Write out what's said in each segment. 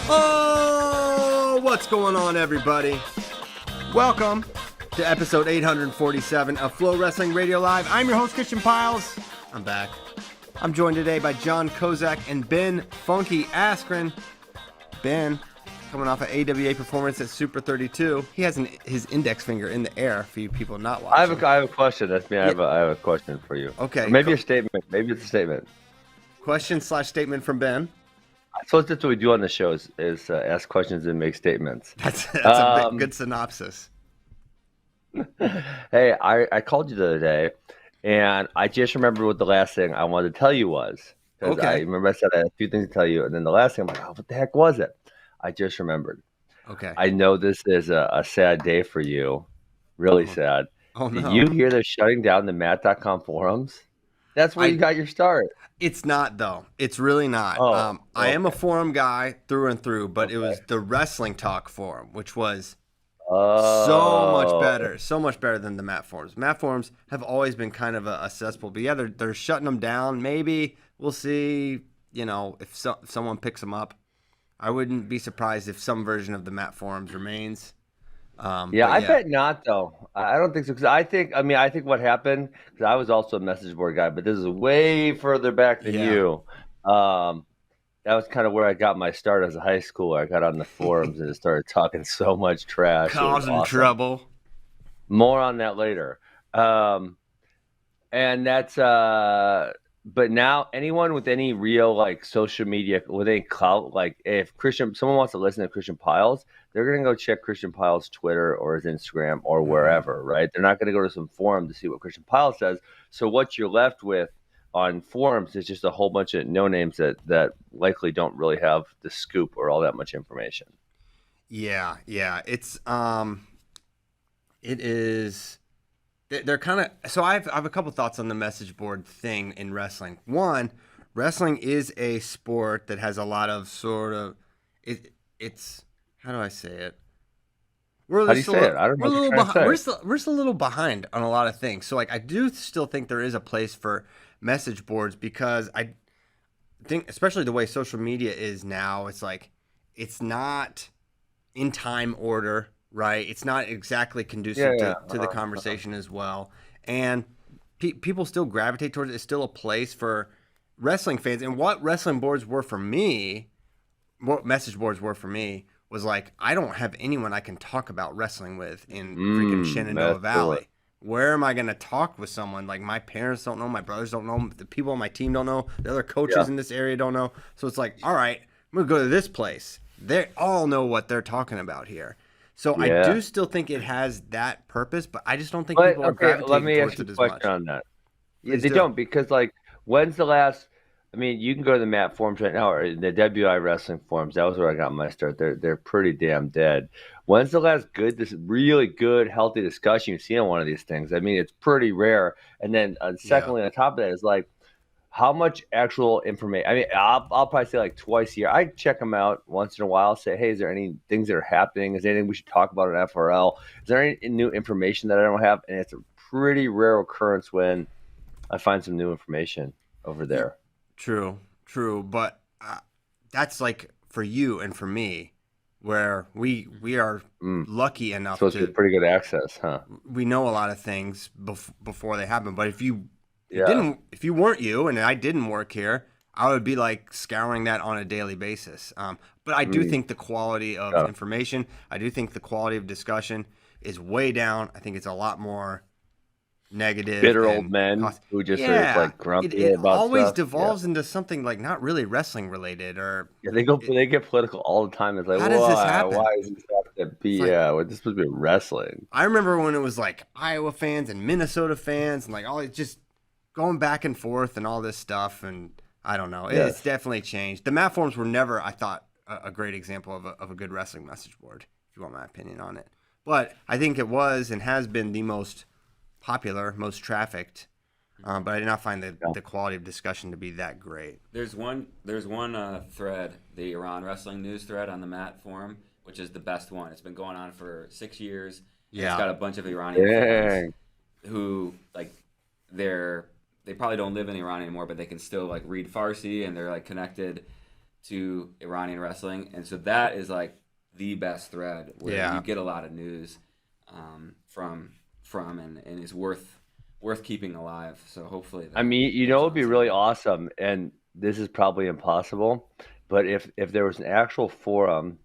Oh, what's going on, everybody? Welcome to episode 847 of FloWrestling Radio Live. I'm your host, Christian Piles. I'm back. I'm joined today by John Kozak and Ben Funky Askren. Ben, coming off an AWA performance at Super 32. He has his index finger in the air for you people not watching. I have a question. That's me. I have a question for you. Okay. Or maybe a statement. Maybe it's a statement. Question/statement from Ben. I suppose that's what we do on the show is ask questions and make statements. That's a good synopsis. Hey, I called you the other day, and I just remembered what the last thing I wanted to tell you was. Okay. I remember I said I had a few things to tell you, and then the last thing I'm like, oh, what the heck was it? I just remembered. Okay. I know this is a sad day for you. Really sad. Oh, no. Did you hear they're shutting down the Matt.com forums? That's where you got your start. It's not, though. It's really not. Okay. I am a forum guy through and through, but it was the Wrestling Talk forum, which was so much better than the Matt forums. Matt forums have always been kind of a cesspool, but yeah, they're shutting them down. Maybe we'll see. You know, if someone picks them up, I wouldn't be surprised if some version of the Matt forums remains. I bet not, though. I don't think so. Because I think what happened, because I was also a message board guy, but this is way further back than you. That was kind of where I got my start as a high schooler. I got on the forums and started talking so much trash. Causing trouble. More on that later. And that's but now anyone with any real like social media with any clout, like if someone wants to listen to Christian Piles, they're gonna go check Christian Piles' Twitter or his Instagram or wherever, right? They're not gonna go to some forum to see what Christian Piles says. So what you're left with on forums is just a whole bunch of no names that likely don't really have the scoop or all that much information. Yeah. It's it is. They're kind of so. I have a couple thoughts on the message board thing in wrestling. One, wrestling is a sport that has a lot of sort of it's how do I say it? How do you say it? I don't know. We're just a little behind on a lot of things. So like I do still think there is a place for message boards because I think especially the way social media is now, it's like it's not in time order. Right, it's not exactly conducive to the conversation as well, and people still gravitate towards it. It's still a place for wrestling fans. And what wrestling boards were for me, what message boards were for me, was like I don't have anyone I can talk about wrestling with in freaking Shenandoah Valley. Where am I going to talk with someone? Like my parents don't know, my brothers don't know, the people on my team don't know, the other coaches in this area don't know. So it's like, all right, I'm going to go to this place. They all know what they're talking about here. So I do still think it has that purpose, but I just don't think people are gravitating towards it as much. Let me ask you a question on that. They don't, because like when's the last? I mean, you can go to the Matt forums right now or the WI wrestling forums. That was where I got my start. They're pretty damn dead. When's the last really good, healthy discussion you've seen on one of these things? I mean, it's pretty rare. And then secondly, on top of that is like, how much actual information? I mean, I'll probably say like twice a year. I check them out once in a while. Say, hey, is there any things that are happening? Is there anything we should talk about at FRL? Is there any new information that I don't have? And it's a pretty rare occurrence when I find some new information over there. True. But that's like for you and for me, where we are lucky enough supposed to be pretty good access, huh? We know a lot of things before they happen. But if you weren't you and I didn't work here, I would be like scouring that on a daily basis. But I do think the quality of information, I do think the quality of discussion is way down. I think it's a lot more negative. Bitter old men who just are like grumpy about stuff. It always devolves into something like not really wrestling related or they get political all the time. It's like, how does this happen? Why is this have to be? This is supposed to be wrestling. I remember when it was like Iowa fans and Minnesota fans and like all just going back and forth and all this stuff, and I don't know. It's definitely changed. The Matt forums were never, I thought, a great example of a good wrestling message board, if you want my opinion on it. But I think it was and has been the most popular, most trafficked. But I did not find the quality of discussion to be that great. There's one thread, the Iran wrestling news thread on the Matt forum, which is the best one. It's been going on for 6 years. Yeah. It's got a bunch of Iranian fans who like they probably don't live in Iran anymore, but they can still like read Farsi and they're like connected to Iranian wrestling, and so that is like the best thread where you get a lot of news from and is worth keeping alive. So hopefully, I mean, it would be really awesome, and this is probably impossible, but if there was an actual forum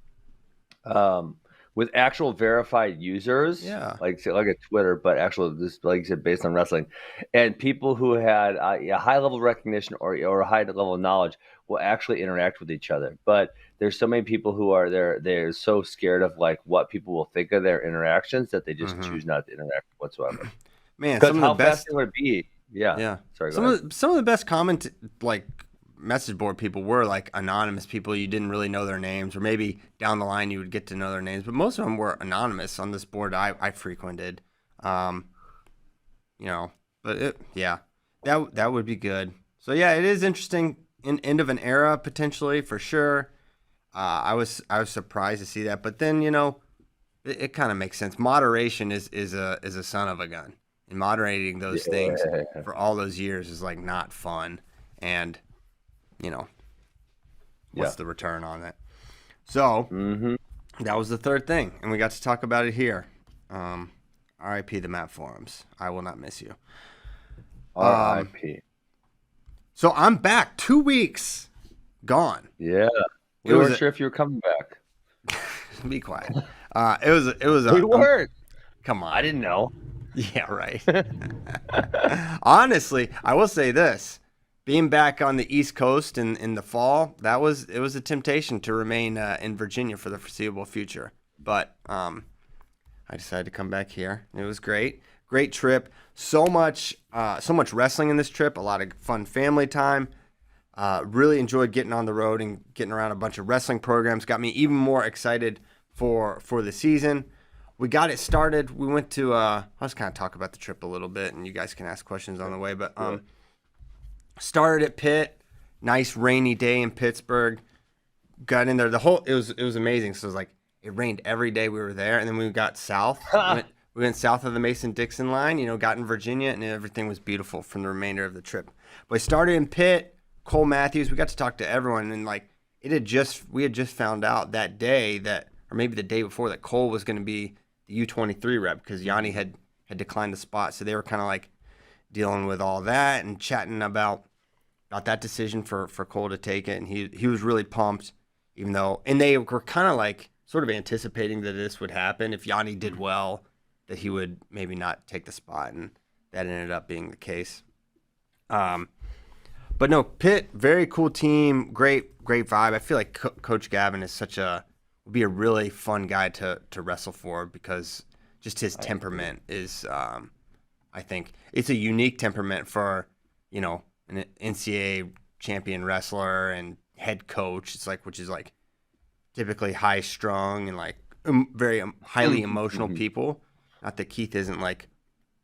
with actual verified users, like a Twitter, but actual, this, like you said, based on wrestling, and people who had a high level recognition or a high level of knowledge will actually interact with each other. But there's so many people who are they're so scared of like what people will think of their interactions that they just choose not to interact whatsoever. Man, some of the best it would be. Yeah. Sorry. Some of the best message board people were like anonymous people. You didn't really know their names, or maybe down the line you would get to know their names. But most of them were anonymous on this board I frequented. But that would be good. So yeah, it is interesting. End of an era potentially for sure. I was surprised to see that, but then it kind of makes sense. Moderation is a son of a gun, and moderating those things for all those years is like not fun. And what's the return on it? So that was the third thing, and we got to talk about it here. R.I.P. the Map Forums. I will not miss you. R.I.P. So I'm back. 2 weeks gone. Yeah, we weren't sure if you were coming back. Be quiet. It was. We weren't. Come on. I didn't know. Yeah, right. Honestly, I will say this: being back on the East Coast in the fall, it was a temptation to remain in Virginia for the foreseeable future. But I decided to come back here. It was great. Great trip. So much wrestling in this trip. A lot of fun family time. Really enjoyed getting on the road and getting around a bunch of wrestling programs. Got me even more excited for the season. We got it started. We went to I'll just kind of talk about the trip a little bit, and you guys can ask questions on the way. But started at Pitt. Nice rainy day in Pittsburgh. Got in there. It was amazing. So it was like it rained every day we were there, and then we got south. We went south of the Mason-Dixon line, got in Virginia, and everything was beautiful from the remainder of the trip. But we started in Pitt, Cole Matthews. We got to talk to everyone, and we had just found out that day or maybe the day before, that Cole was going to be the U23 rep because Yanni had declined the spot. So they were kind of dealing with all that and chatting about that decision for Cole to take it, and he was really pumped, and they were kind of sort of anticipating that this would happen if Yanni did well, that he would maybe not take the spot, and that ended up being the case. But no, Pitt, very cool team, great vibe. I feel like Coach Gavin is would be a really fun guy to wrestle for, because just his temperament is, I think it's a unique temperament for, an NCAA champion wrestler and head coach. It's which is typically high strung and very highly emotional people. Not that Keith isn't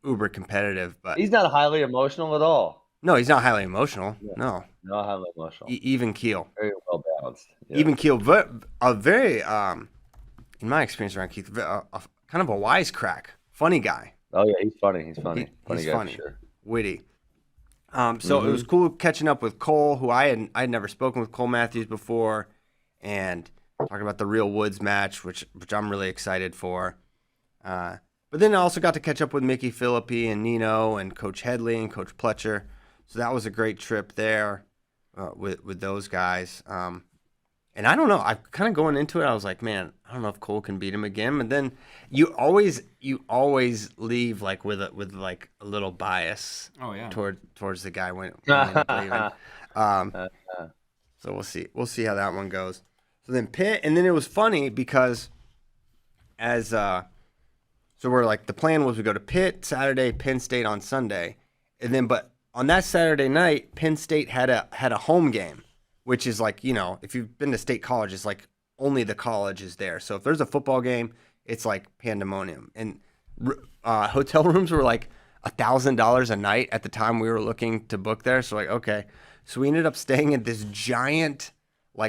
uber competitive, but he's not highly emotional at all. No, he's not highly emotional. Yeah. No, not highly emotional. Even keel. Very well balanced. Yeah. Even keel. A very, in my experience around Keith, kind of a wisecrack, funny guy. Oh yeah, he's funny. He's funny. He's funny. Sure. Witty. So it was cool catching up with Cole, who I had never spoken with Cole Matthews before, and talking about the Real Woods match, which I'm really excited for. But then I also got to catch up with Mickey Philippi and Nino and Coach Headley and Coach Pletcher. So that was a great trip there with those guys. And I don't know. I kind of going into it, I was like, man, I don't know if Cole can beat him again. But then you always leave with a little bias. Oh yeah. Towards the guy when you end up leaving. So we'll see. We'll see how that one goes. So then Pitt, and then it was funny because so we're the plan was we go to Pitt Saturday, Penn State on Sunday, and then but on that Saturday night, Penn State had a home game, which is if you've been to State College, it's only the college is there. So if there's a football game, it's pandemonium, and hotel rooms were $1,000 a night at the time we were looking to book there. So okay, so we ended up staying at this giant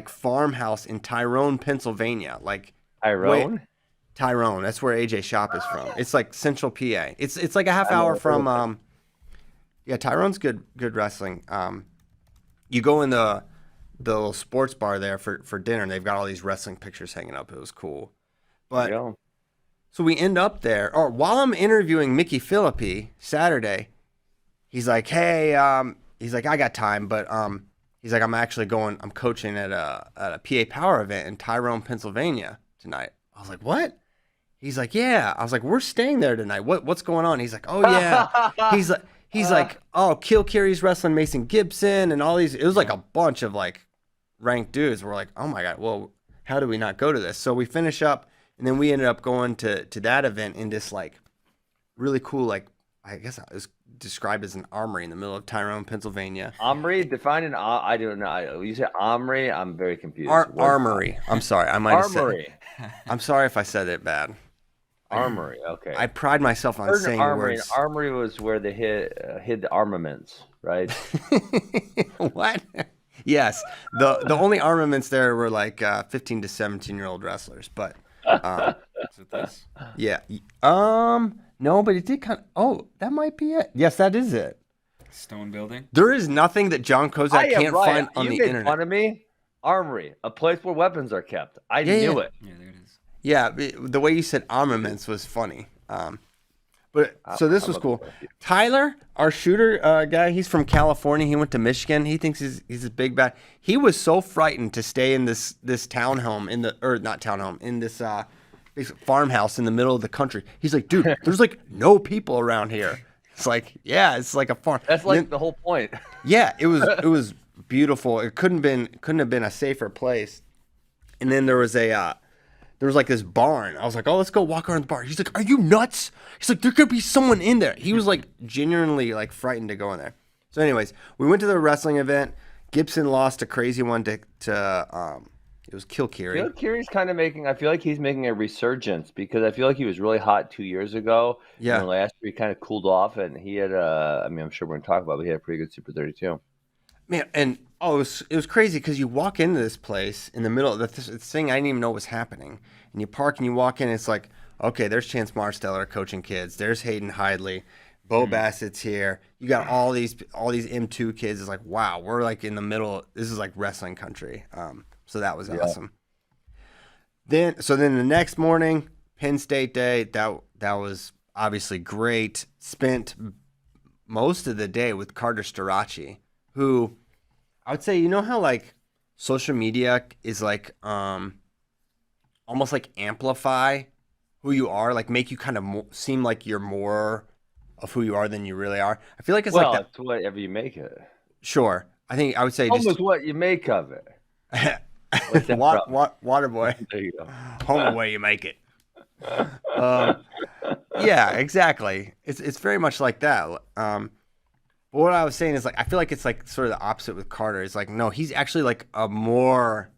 farmhouse in Tyrone, Pennsylvania. Tyrone. Tyrone, that's where AJ Shop is from. It's Central PA. It's a half hour from Tyrone's good wrestling. You go in the the little sports bar there for dinner, and they've got all these wrestling pictures hanging up. It was cool. But so we end up there. Or while I'm interviewing Mickey Philippi Saturday, he's like, "Hey, he's like, I got time, but he's like, I'm coaching at a PA Power event in Tyrone, Pennsylvania tonight." I was like, "What?" He's like, "Yeah." I was like, "We're staying there tonight. What's going on?" He's like, "Oh yeah." He's like, "Oh, Kill Carey's wrestling Mason Gibson and all these." It was like a bunch of like ranked dudes. We're like, "Oh my god, well, how do we not go to this?" So we finish up, and then we ended up going to that event in this like really cool, like, I guess it was described as an armory in the middle of Tyrone, Pennsylvania. Armory? Define an I don't know. You say armory, I'm very confused. Armory. I'm sorry. I might have said. Armory. I'm sorry if I said it bad. Armory. Okay. I pride myself on saying armory. words. Armory was where they hid the armaments, right? What? Yes. The only armaments there were like 15 to 17-year-old wrestlers, but Is it this? yeah. No, but it did kind of. Oh, that might be it. Yes, that is it. Stone building. There is nothing that John Kozak can't find on the You made internet. fun of me. Armory, a place where weapons are kept. I knew it. Yeah, there it is. Yeah, the way you said armaments was funny. But so this was cool. Tyler, our shooter guy, he's from California. He went to Michigan. He thinks he's a big bad. He was so frightened to stay in this townhome in this farmhouse in the middle of the country. He's like, "Dude, there's like no people around here." It's like, yeah, it's like a farm. That's like the whole point. Yeah, it was beautiful. It couldn't have been a safer place. And then there was like this barn. I was like, "Oh, let's go walk around the barn." He's like, "Are you nuts?" He's like, "There could be someone in there." He was like genuinely like frightened to go in there. So anyways, we went to the wrestling event. Gibson lost a crazy one to it was Kill Carey. Kill Carey's kind of I feel like he's making a resurgence because I feel like he was really hot 2 years ago. Yeah. And last year he kind of cooled off and he had I'm sure we're going to talk about it, but he had a pretty good Super 32. Man, and it was crazy because you walk into this place in the middle of this thing I didn't even know was happening. And you park and you walk in, and it's like, okay, there's Chance Marsteller coaching kids. There's Hayden Hidley. Bo Bassett's here. You got all these M2 kids. It's like, wow, we're like in the middle. This is like wrestling country. So that was awesome. Then the next morning, Penn State Day, that was obviously great. Spent most of the day with Carter Starachi, who I would say, you know how like social media is like almost like amplify who you are, like make you kind of seem like you're more of who you are than you really are. I feel like it's like that. It's whatever you make it. Sure, I would say almost what you make of it. Water boy. There you go. Home away you make it. Yeah, exactly. It's very much like that. But what I was saying is like I feel like it's like sort of the opposite with Carter. It's like no, he's actually like a more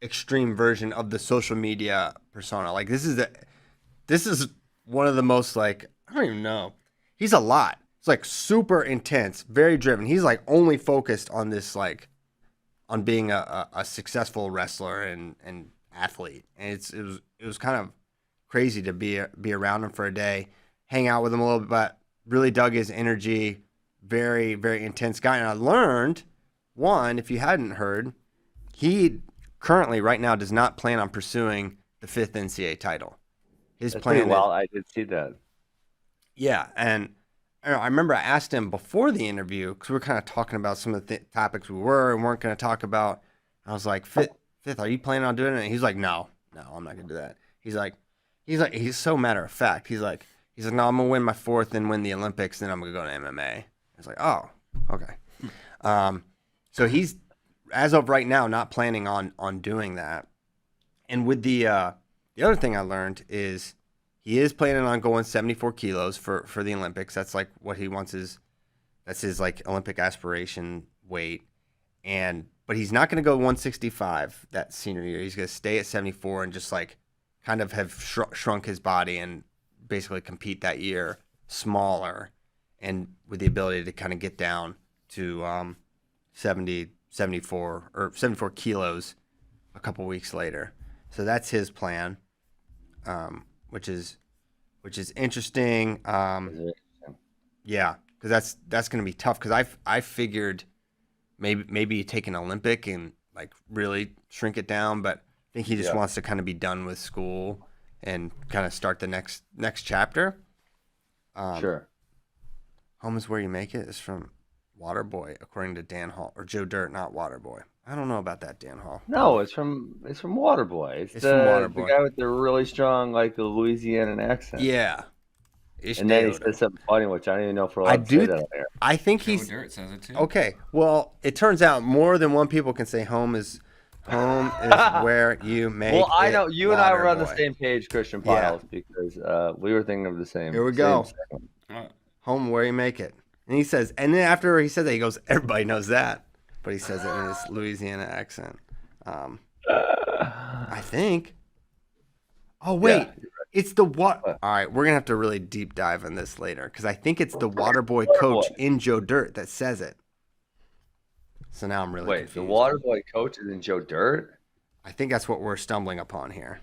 extreme version of the social media persona. Like this is one of the most like I don't even know. He's a lot. It's like super intense, very driven. He's like only focused on this like on being a successful wrestler and athlete. And it was kind of crazy to be around him for a day, hang out with him a little bit, but really dug his energy. Very, very intense guy. And I learned, one, if you hadn't heard, he currently right now does not plan on pursuing the 5th NCAA title. His plan is, I did see that. Yeah, and I remember I asked him before the interview because we were kind of talking about some of the topics we were and weren't going to talk about. I was like, "Fifth, are you planning on doing it?" And he's like, "No, I'm not going to do that." He's so matter of fact. He's like, "No, I'm going to win my 4th and win the Olympics, then I'm going to go to MMA." I was like, "Oh, okay." So he's as of right now not planning on doing that. And with the other thing I learned is he is planning on going 74 kilos for the Olympics. That's like what he wants that's his like Olympic aspiration weight. But he's not going to go 165 that senior year. He's going to stay at 74 and just like kind of have shrunk his body and basically compete that year smaller and with the ability to kind of get down to 74 kilos a couple weeks later. So that's his plan. Which is interesting. Yeah, because that's going to be tough. Because I figured maybe you take an Olympic and like really shrink it down, but I think he just wants to kind of be done with school and kind of start the next chapter. Sure. Home is where you make it is from Waterboy, according to Dan Hall, or Joe Dirt, not Waterboy. I don't know about that, Dan Hall. No, it's from Waterboy. It's from Waterboy. The guy with the really strong, like, the Louisiana accent. Yeah. And then he says something funny, which I don't even know if we're allowed to say that on air. I think Joe Dirt says it too. Okay. Well, it turns out more than one people can say home is where you make it. Well, I know you and I were on the Waterboy. same page, Christian Piles, because we were thinking of the same. Here we go. What? Home where you make it. And he says, and then after he says that, he goes, everybody knows that. But he says it in his Louisiana accent. I think. Oh, wait. Yeah. It's the what? All right, we're going to have to really deep dive on this later because I think it's the Waterboy coach in Joe Dirt that says it. So now I'm really confused. The Waterboy coach is in Joe Dirt? I think that's what we're stumbling upon here.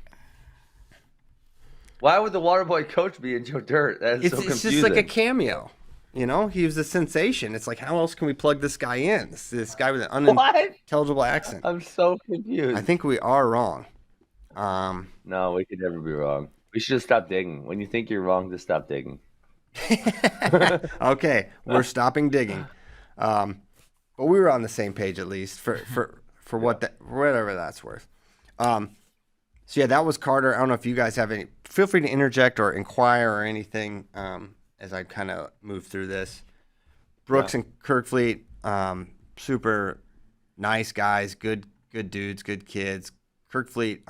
Why would the Waterboy coach be in Joe Dirt? That is so confusing. It's just like a cameo. You know, he was a sensation. It's like, how else can we plug this guy in? This guy with an unintelligible accent. I'm so confused. I think we are wrong. No, we could never be wrong. We should just stop digging. When you think you're wrong, just stop digging. Okay, we're stopping digging. But we were on the same page at least for whatever that's worth. So yeah, that was Carter. I don't know if you guys have any. Feel free to interject or inquire or anything as I kind of move through this. Brooks and Kirk Fleet, super nice guys, good dudes, good kids. Kirk Fleet,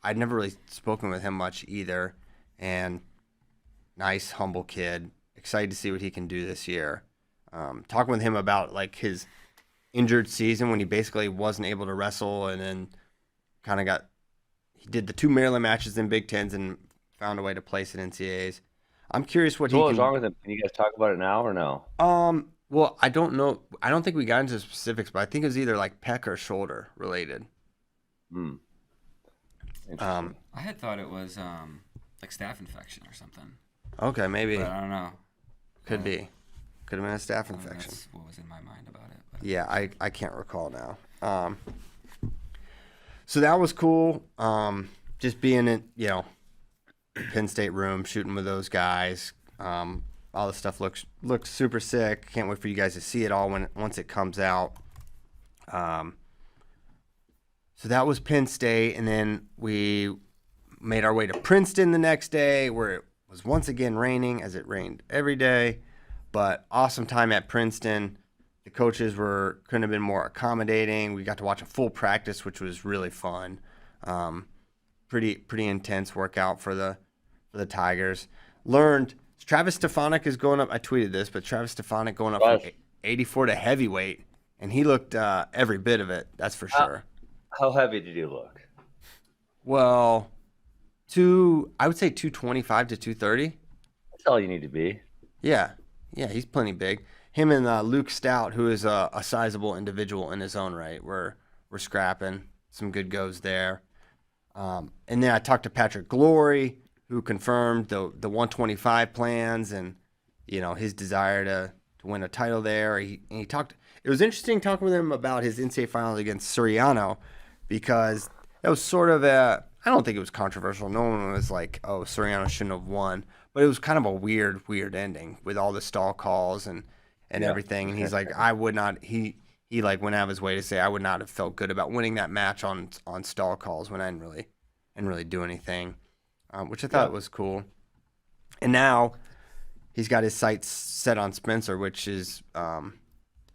I'd never really spoken with him much either, and nice, humble kid. Excited to see what he can do this year. Talking with him about like his injured season when he basically wasn't able to wrestle, and then kind of he did the 2 Maryland matches in Big Tens and found a way to place in NCAAs. I'm curious what was wrong with him. Can you guys talk about it now or no? Well, I don't know. I don't think we got into specifics, but I think it was either like pec or shoulder related. I had thought it was like staph infection or something. Okay, maybe. But I don't know. Could be. Could have been a staph infection. That's what was in my mind about it. But. Yeah, I can't recall now. So that was cool. Just being in, Penn State room, shooting with those guys. All the stuff looks super sick. Can't wait for you guys to see it all once it comes out. So that was Penn State, and then we made our way to Princeton the next day, where it was once again raining, as it rained every day. But awesome time at Princeton. The coaches couldn't have been more accommodating. We got to watch a full practice, which was really fun. Pretty intense workout for the Tigers. Learned Travis Stefanik is going up. I tweeted this, but Travis Stefanik going up from 84 to heavyweight, and he looked every bit of it. That's for sure. How heavy did he look? Well, I would say 225 to 230. That's all you need to be. Yeah, he's plenty big. Him and Luke Stout, who is a sizable individual in his own right, we're scrapping. Some good goes there. And then I talked to Patrick Glory, who confirmed the 125 plans and his desire to win a title there. He talked. It was interesting talking with him about his NCAA finals against Soriano, because that was sort of I don't think it was controversial. No one was like, "Oh, Soriano shouldn't have won," but it was kind of a weird ending with all the stall calls and everything. And he's like, "I would not." He like went out of his way to say, "I would not have felt good about winning that match on stall calls when I didn't really do anything," which I thought was cool. And now he's got his sights set on Spencer, which is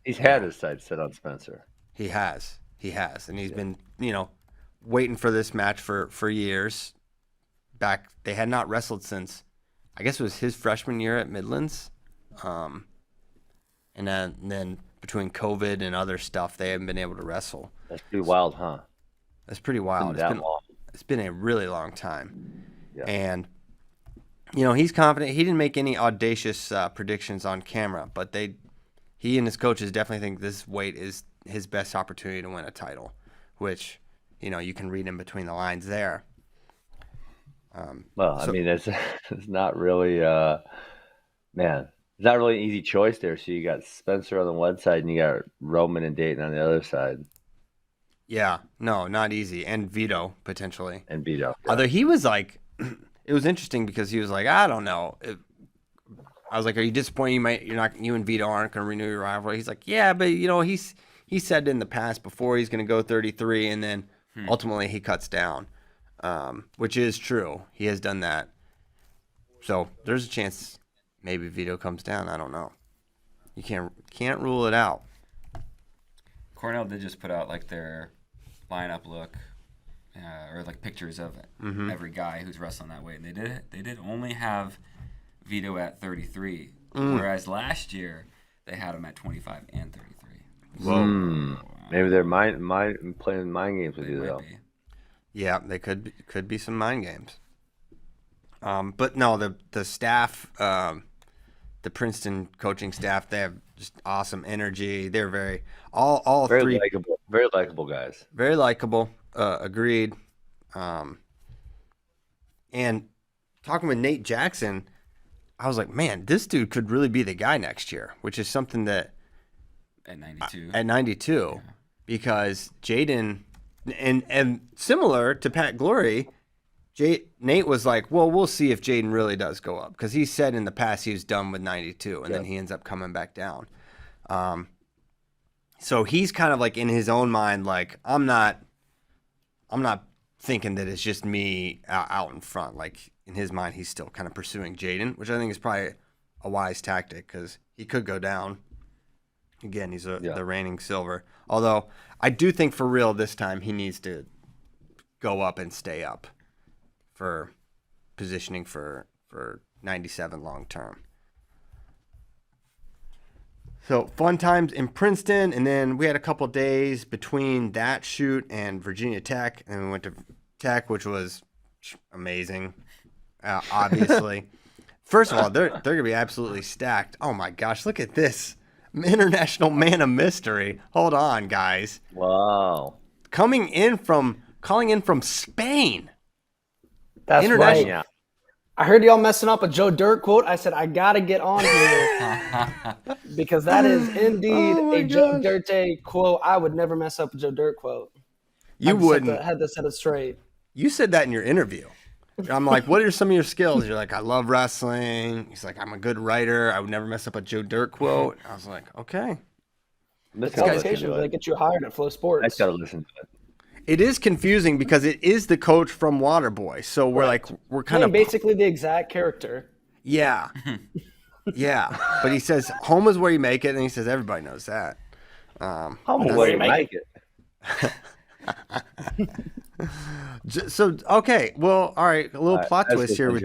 he's had his sights set on Spencer. He has, and he's been waiting for this match for years. Back, they had not wrestled since, I guess it was his freshman year at Midlands, and then between COVID and other stuff, they haven't been able to wrestle. That's pretty wild, huh? That's pretty wild. Long. It's been a really long time, and he's confident. He didn't make any audacious predictions on camera, but he and his coaches definitely think this weight is his best opportunity to win a title, which you can read in between the lines there. I mean, it's not really, man. It's not really an easy choice there. So you got Spencer on the one side, and you got Roman and Dayton on the other side. Yeah, no, not easy. And Vito, potentially. And Vito. Yeah. Although he was like, it was interesting because he was like, I don't know. I was like, are you disappointed you and Vito aren't going to renew your rivalry? He's like, yeah, but he said in the past before he's going to go 33 and then ultimately he cuts down, which is true. He has done that. So there's a chance maybe Vito comes down. I don't know. You can't rule it out. Cornell did just put out like their lineup look, or like pictures of every guy who's wrestling that weight. And they did only have Vito at 33, whereas last year they had him at 25 and 33. Whoa. Maybe they're playing mind games with you though. Yeah, they could be some mind games. But no, the staff, the Princeton coaching staff, they have just awesome energy. They're very three likable, very likable guys. Very likable. Agreed. And talking with Nate Jackson, I was like, man, this dude could really be the guy next year, which is something that at 92. At 92, because Jaden, and similar to Pat Glory, Nate was like, well, we'll see if Jaden really does go up, because he said in the past he was done with 92, and then he ends up coming back down. So he's kind of like in his own mind, like I'm not thinking that it's just me out in front. Like in his mind, he's still kind of pursuing Jaden, which I think is probably a wise tactic because he could go down. Again, he's the reigning silver. Although I do think for real this time he needs to go up and stay up for positioning for 97 long term. So fun times in Princeton, and then we had a couple days between that shoot and Virginia Tech, and we went to Tech, which was amazing. Obviously, first of all, they're gonna be absolutely stacked. Oh my gosh, look at this international man of mystery. Hold on, guys. Wow, calling in from Spain. That's right. Yeah. I heard y'all messing up a Joe Dirt quote. I said, I got to get on here because that is indeed a Joe Dirt quote. I would never mess up a Joe Dirt quote. You wouldn't. Had to set it straight. You said that in your interview. I'm like, what are some of your skills? You're like, I love wrestling. He's like, I'm a good writer. I would never mess up a Joe Dirt quote. I was like, okay. They get you hired at Flow Sports. I got to listen to it. It is confusing because it is the coach from Waterboy. So we're kind of basically the exact character. Yeah. Yeah. But he says home is where you make it, and he says everybody knows that. Home is where you make it. So okay, well, all right, a little plot twist here with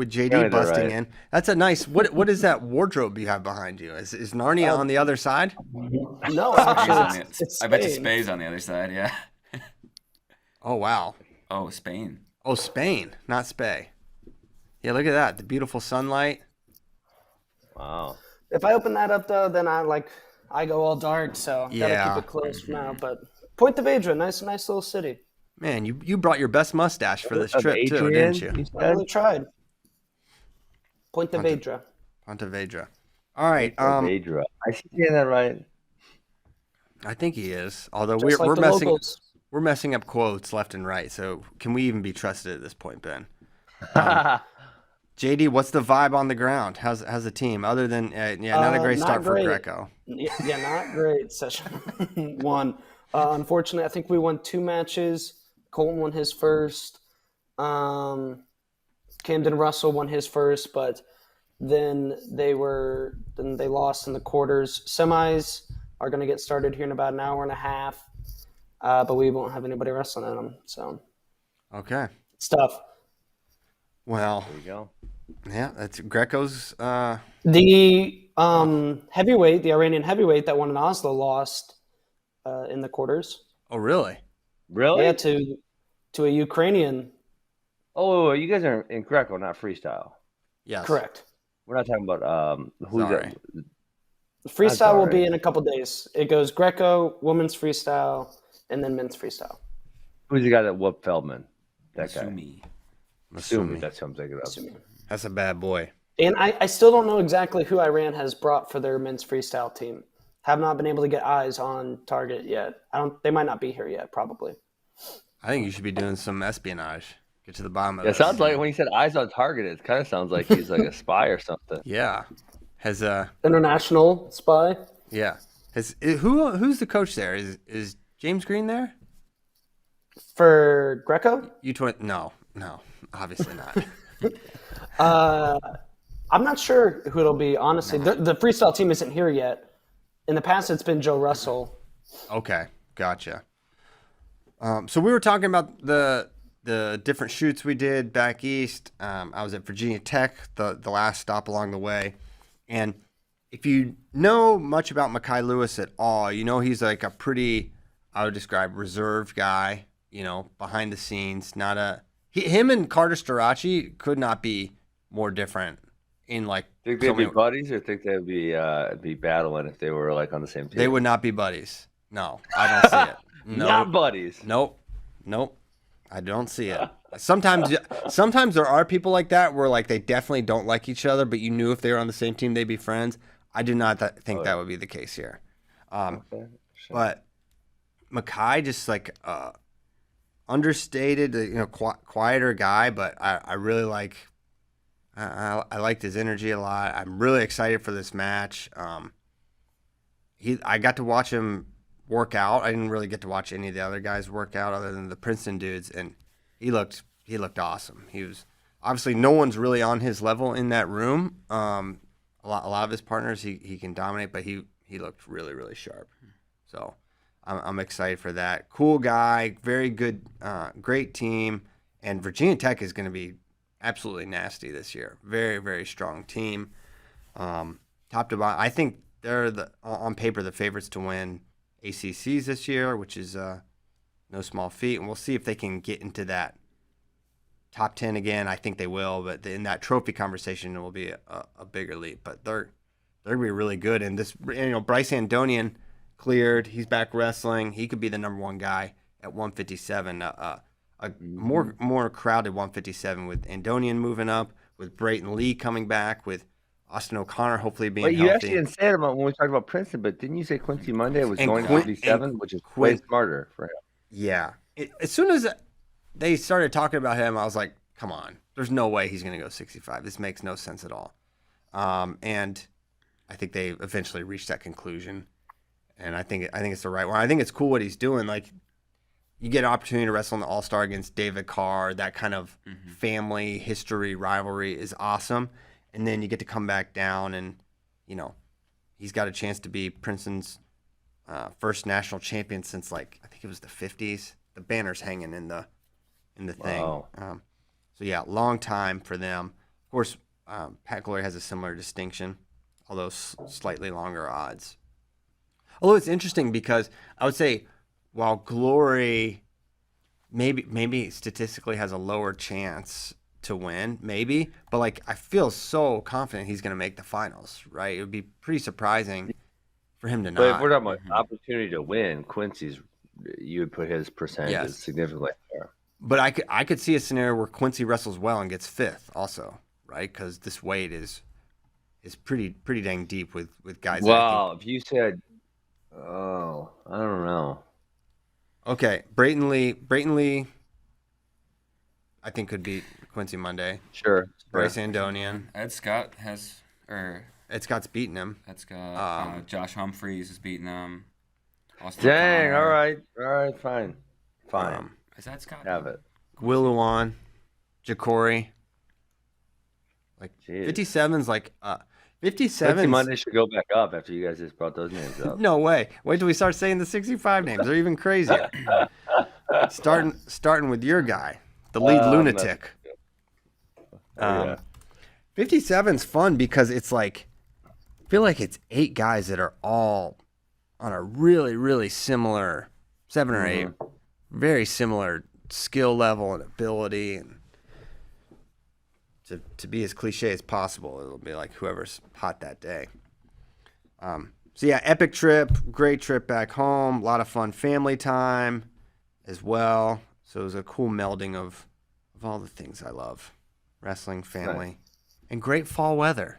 JD busting in. That's a nice. What is that wardrobe you have behind you? Is Narnia on the other side? No, actually, I bet the Spade's on the other side. Yeah. Oh wow. Oh, Spain. Oh, Spain, not Spay. Yeah, look at that. The beautiful sunlight. Wow. If I open that up though, then I go all dark, so gotta keep it close for now. But Point de Vedra, nice little city. Man, you brought your best mustache for this trip too, didn't you? I really tried. Point de Vedra. Ponte Vedra. All right. Vedra. I see that right. I think he is. Although Just we're messing up quotes left and right. So can we even be trusted at this point, Ben? JD, what's the vibe on the ground? How's the team? Other than not a great start for Greco. Yeah, not great. Session 1. Unfortunately, I think we won 2 matches. Colton won his first. Camden Russell won his first, but then they lost in the quarters. Semis are going to get started here in about an hour and a half, but we won't have anybody wrestling in them. So, okay, it's tough. Well, there you go. Yeah, that's Greco's. The heavyweight, the Iranian heavyweight that won in Oslo, lost in the quarters. Oh, really? Really? Yeah, to a Ukrainian. Oh, you guys are in Greco, not freestyle. Yes. Correct. We're not talking about who's that? Freestyle will be in a couple days. It goes Greco, women's freestyle, and then men's freestyle. Who's the guy that whooped Feldman? That Masumi. guy. Masumi. That's what I'm thinking of. Masumi. That's a bad boy. And I still don't know exactly who Iran has brought for their men's freestyle team. have not been able to get eyes on Target yet. They might not be here yet, probably. I think you should be doing some espionage. Get to the bottom of It this. sounds like when he said eyes on target, it kind of sounds like he's like a spy or something. Yeah. Has international spy? Yeah. Who's the coach there? Is James Green there? For Greco? No, obviously not. I'm not sure who it'll be, honestly. The freestyle team isn't here yet. In the past, it's been Joe Russell. Okay, gotcha. So we were talking about the different shoots we did back east. I was at Virginia Tech, the last stop along the way. And if you know much about Mekhi Lewis at all, you know he's like a pretty, I would describe, reserved guy, behind the scenes. Him and Carter Starachi could not be more different in like. Think they'd be buddies, or think they'd be battling if they were like on the same team? They would not be buddies. No, I don't see it. No. Not buddies. Nope. I don't see it. Sometimes there are people like that where like they definitely don't like each other, but you knew if they were on the same team they'd be friends. I do not think that would be the case here. Okay, sure. But Mekhi just like understated, quieter guy, but I really like. I liked his energy a lot. I'm really excited for this match. I got to watch him work out. I didn't really get to watch any of the other guys work out other than the Princeton dudes, and he looked awesome. He was obviously no one's really on his level in that room. A lot of his partners he can dominate, but he looked really, really sharp. So I'm excited for that. Cool guy, very good, great team, and Virginia Tech is going to be absolutely nasty this year. Very, very strong team. Top to bottom, I think they're on paper the favorites to win ACCs this year, which is no small feat. And we'll see if they can get into that top 10 again. I think they will, but in that trophy conversation, it will be a bigger leap. But they're going to be really good. And this, Bryce Andonian cleared. He's back wrestling. He could be the number one guy at 157. A more crowded 157 with Andonian moving up, with Brayton Lee coming back, with Austin O'Connor hopefully being healthy. You actually didn't say it about when we talked about Princeton, but didn't you say Quincy Monday was going to 57, which is way smarter for him? Yeah. As soon as they started talking about him, I was like, come on. There's no way he's going to go 65. This makes no sense at all. And I think they eventually reached that conclusion. And I think it's the right one. I think it's cool what he's doing. Like, you get an opportunity to wrestle in the All-Star against David Carr. That kind of family history rivalry is awesome. And then you get to come back down and, he's got a chance to be Princeton's first national champion since I think it was the 50s. The banner's hanging in the thing. Wow. So yeah, long time for them. Of course, Pat Glory has a similar distinction, although slightly longer odds. Although it's interesting because I would say while Glory maybe statistically has a lower chance to win, maybe, but I feel so confident he's going to make the finals, right? It would be pretty surprising for him to not. But if we're talking about opportunity to win, Quincy's, you would put his percentage significantly higher. But I could see a scenario where Quincy wrestles well and gets fifth also, right? Because this weight is pretty dang deep with guys. Well, if you said, I don't know. Okay, Brayton Lee, I think could beat Quincy Monday. Sure. Bryce Andonian. Ed Scott's beaten him. Ed Scott. Josh Humphreys is beating him. Austin Dang, O'Connor. all right, fine. Is that Scott? Have it. Will Luan, Ja'Cory. 57's 57. Quincy Monday should go back up after you guys just brought those names up. No way. Wait till we start saying the 65 names. They're even crazier. Starting with your guy, the lead lunatic. 57's fun because it's I feel like it's 8 guys that are all on a really, really similar 7 or 8, very similar skill level and ability, and to be as cliche as possible, it'll be like whoever's hot that day. So yeah, epic trip, great trip back home, a lot of fun family time as well. So it was a cool melding of all the things I love: wrestling, family, and great fall weather.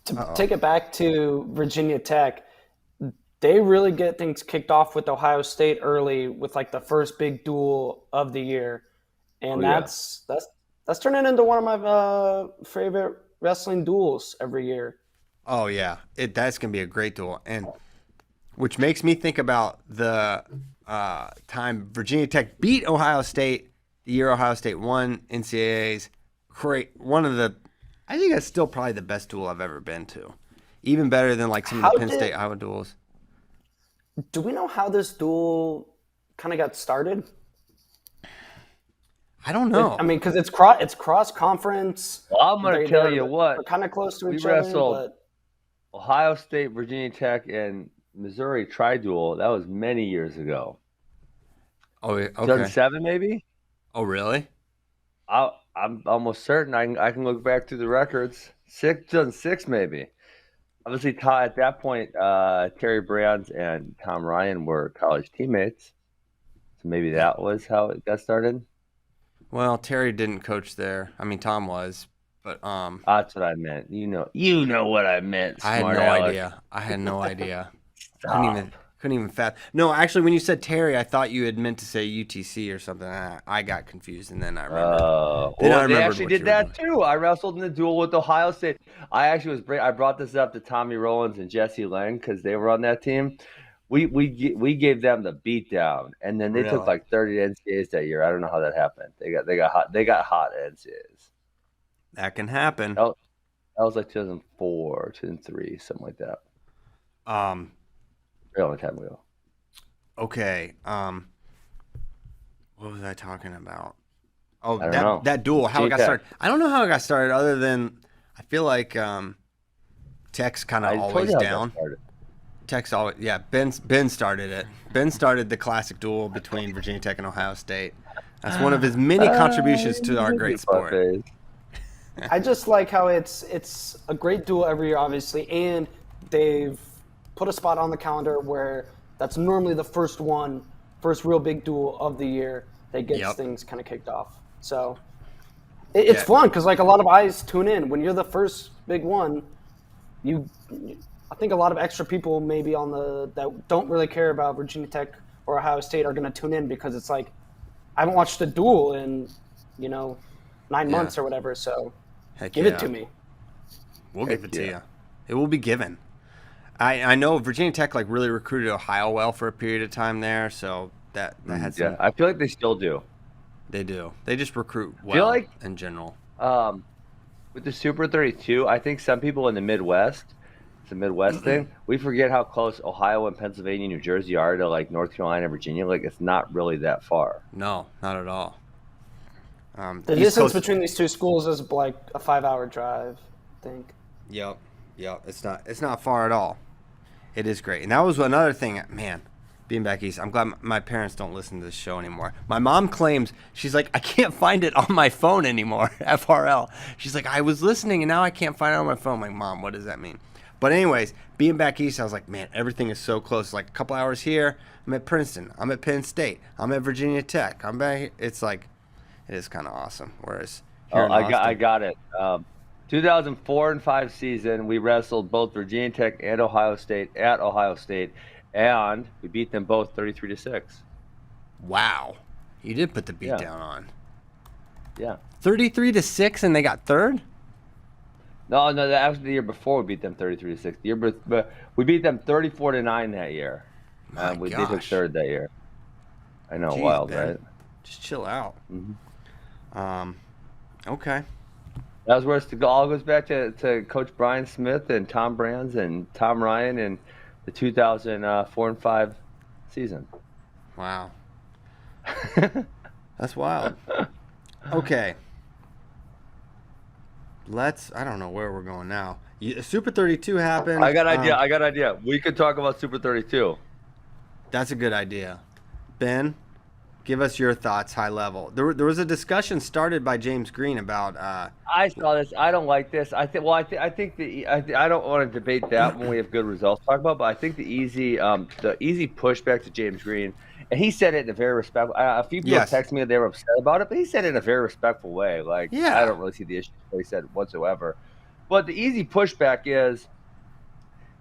To take it back to Virginia Tech, they really get things kicked off with Ohio State early with like the first big duel of the year, and that's turning into one of my favorite wrestling duels every year. Oh yeah, that's gonna be a great duel, and which makes me think about the time Virginia Tech beat Ohio State the year Ohio State won NCAA's. One of the, I think that's still probably the best duel I've ever been to, even better than like some of the Penn State Iowa duels. Do we know how this duel kind of got started? I don't know. I mean, because it's cross conference. Well, I'm going to tell you what. We're kind of close to each other. We wrestled but... Ohio State, Virginia Tech, and Missouri tri-duel. That was many years ago. Oh, okay. 2007 maybe? Oh, really? I'm almost certain. I can look back through the records. 2006 maybe. Obviously, at that point, Terry Brands and Tom Ryan were college teammates. So maybe that was how it got started. Well, Terry didn't coach there. I mean, Tom was, but that's what I meant. You know what I meant. I had no idea. I had no idea. Couldn't even fathom. No, actually, when you said Terry, I thought you had meant to say UTC or something. I got confused, and then I remembered. They actually did that too. I wrestled in the duel with Ohio State. I brought this up to Tommy Rollins and Jesse Lang because they were on that team. We gave them the beat down, and then they took like 30 NCAAs that year. I don't know how that happened. They got hot at NCAAs. That can happen. That was like 2004, 2003, something like that. A long time ago. Okay. What was I talking about? Oh, that duel. How it got started? I don't know how it got started, other than I feel like Tech's kind of always down. Tech's always Ben started it. Ben started the classic duel between Virginia Tech and Ohio State. That's one of his many contributions to our great sport. I just like how it's a great duel every year, obviously, and they've put a spot on the calendar where that's normally the first real big duel of the year that gets things kind of kicked off. So it's fun because like a lot of eyes tune in when you're the first big one. I think a lot of extra people maybe that don't really care about Virginia Tech or Ohio State are going to tune in because it's like I haven't watched a duel in 9 months or whatever. So give it to me. We'll give it to you. It will be given. I know Virginia Tech like really recruited Ohio well for a period of time there, so that had some. Yeah, I feel like they still do. They do. They just recruit well in general. With the Super 32, I think some people in the Midwest, it's a Midwest thing, we forget how close Ohio and Pennsylvania, New Jersey are to like North Carolina, Virginia. Like it's not really that far. No, not at all. The distance between these two schools is like a 5-hour drive, I think. Yep. It's not far at all. It is great. And that was another thing, man, being back east. I'm glad my parents don't listen to this show anymore. My mom claims, she's like, I can't find it on my phone anymore, FRL. She's like, I was listening and now I can't find it on my phone. I'm like, Mom, what does that mean? But anyways, being back east, I was like, man, everything is so close. Like a couple hours here, I'm at Princeton. I'm at Penn State. I'm at Virginia Tech. I'm back here. It's like, it is kind of awesome. Whereas I got it. 2004 and 5 season, we wrestled both Virginia Tech and Ohio State at Ohio State, and we beat them both 33-6. Wow, you did put the beat down on. Yeah, 33-6, and they got third. No, that was the year before we beat them 33-6. The year, but we beat them 34-9 that year. They took third that year. I know, wild, man. Right? Just chill out. Mm-hmm. Okay. That was where it all goes back to Coach Brian Smith and Tom Brands and Tom Ryan in the 2004 and 5 season. Wow. That's wild. Okay. I don't know where we're going now. Super 32 happened. I got an idea. We could talk about Super 32. That's a good idea. Ben, give us your thoughts, high level. There was a discussion started by James Green about. I saw this. I don't like this. I think I don't want to debate that when we have good results to talk about. But I think the easy pushback to James Green, and he said it in a very respectful. A few people texted me that they were upset about it, but he said it in a very respectful way. Like I don't really see the issue he said whatsoever. But the easy pushback is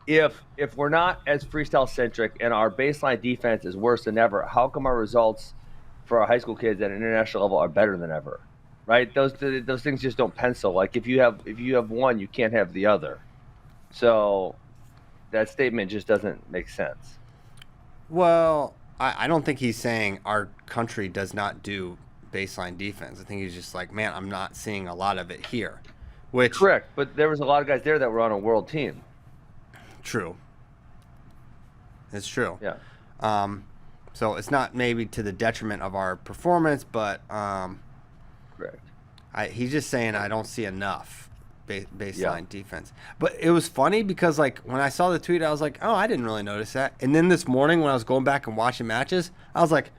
if we're not as freestyle centric and our baseline defense is worse than ever, how come our results for our high school kids at an international level are better than ever? Right? Those things just don't pencil. Like if you have one, you can't have the other. So that statement just doesn't make sense. Well, I don't think he's saying our country does not do baseline defense. I think he's just like, man, I'm not seeing a lot of it here. Which correct, but there was a lot of guys there that were on a world team. True. It's true. Yeah. So it's not maybe to the detriment of our performance, but correct. He's just saying I don't see enough baseline defense. But it was funny because like when I saw the tweet, I was like, oh, I didn't really notice that. And then this morning when I was going back and watching matches, I was like,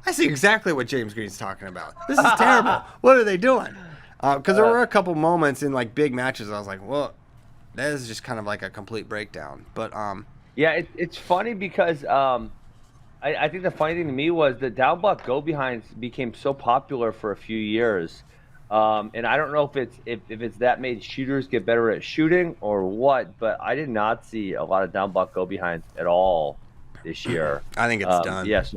I see exactly what James Green's talking about. This is terrible. What are they doing? Because there were a couple moments in like big matches I was like, well, that is just kind of like a complete breakdown. But yeah, it's funny because I think the funny thing to me was the down block go behinds became so popular for a few years, and I don't know if it's that made shooters get better at shooting or what, but I did not see a lot of down block go behinds at all this year. I think it's done. Yes,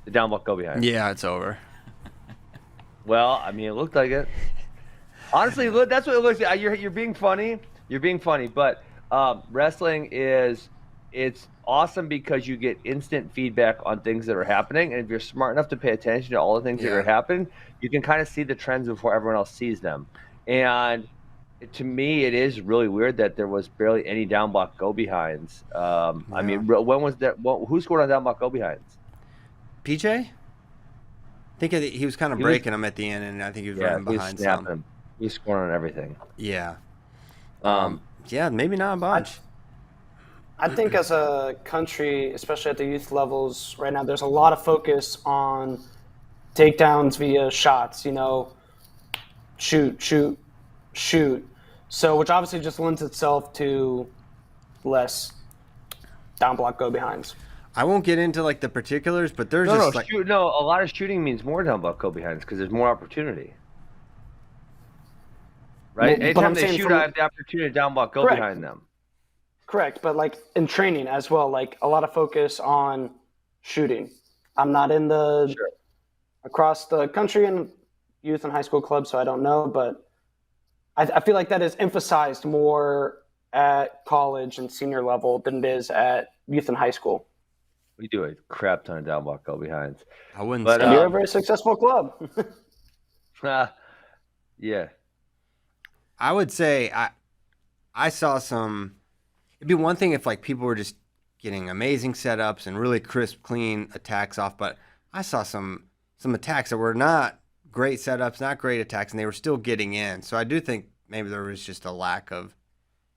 the down block go behind. Yeah, it's over. Well, I mean, it looked like it. Honestly, that's what it looks like. You're being funny. You're being funny, but wrestling it's awesome because you get instant feedback on things that are happening, and if you're smart enough to pay attention to all the things that are happening, you can kind of see the trends before everyone else sees them. And to me, it is really weird that there was barely any down block go behinds. I mean, when was that? Who scored on down block go behinds? PJ? I think he was kind of breaking them at the end, and I think he was running behind some. He was scoring on everything. Yeah. Yeah, maybe not a bunch. I think as a country, especially at the youth levels right now, there's a lot of focus on takedowns via shots, shoot. So, which obviously just lends itself to less down block go behinds. I won't get into like the particulars, but there's a lot of shooting means more down block go behinds because there's more opportunity. Right? Anytime they shoot, I have the opportunity to down block go behind them. Correct, but like in training as well, like a lot of focus on shooting. I'm not in the across the country and youth and high school clubs, so I don't know, but I feel like that is emphasized more at college and senior level than it is at youth and high school. We do a crap ton of down block go behinds. I wouldn't. But you're a very successful club. Yeah. I would say I saw some. It'd be one thing if like people were just getting amazing setups and really crisp, clean attacks off, but I saw some attacks that were not great setups, not great attacks, and they were still getting in. So I do think maybe there was just a lack of,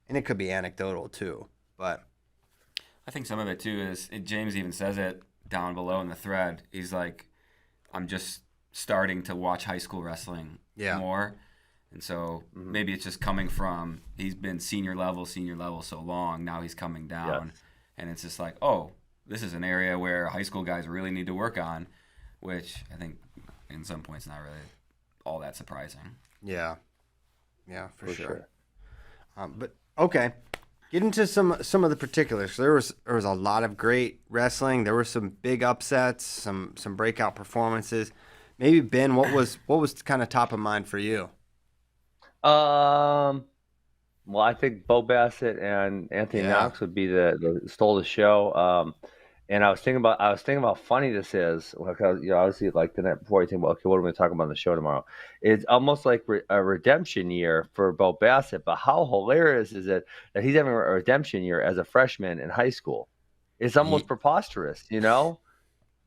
and it could be anecdotal too, but I think some of it too is James even says it down below in the thread. He's like, I'm just starting to watch high school wrestling more. And so maybe it's just coming from he's been senior level so long. Now he's coming down. And it's just like, oh, this is an area where high school guys really need to work on, which I think in some points not really all that surprising. Yeah. Yeah, for sure. But okay. Get into some of the particulars. There was a lot of great wrestling. There were some big upsets, some breakout performances. Maybe Ben, what was kind of top of mind for you? Well, I think Bo Bassett and Anthony Knox would be the stole the show. And I was thinking about how funny this is. Because, obviously, like the night before, you think, well, okay, what are we going to talk about on the show tomorrow? It's almost like a redemption year for Bo Bassett. But how hilarious is it that he's having a redemption year as a freshman in high school? It's almost preposterous,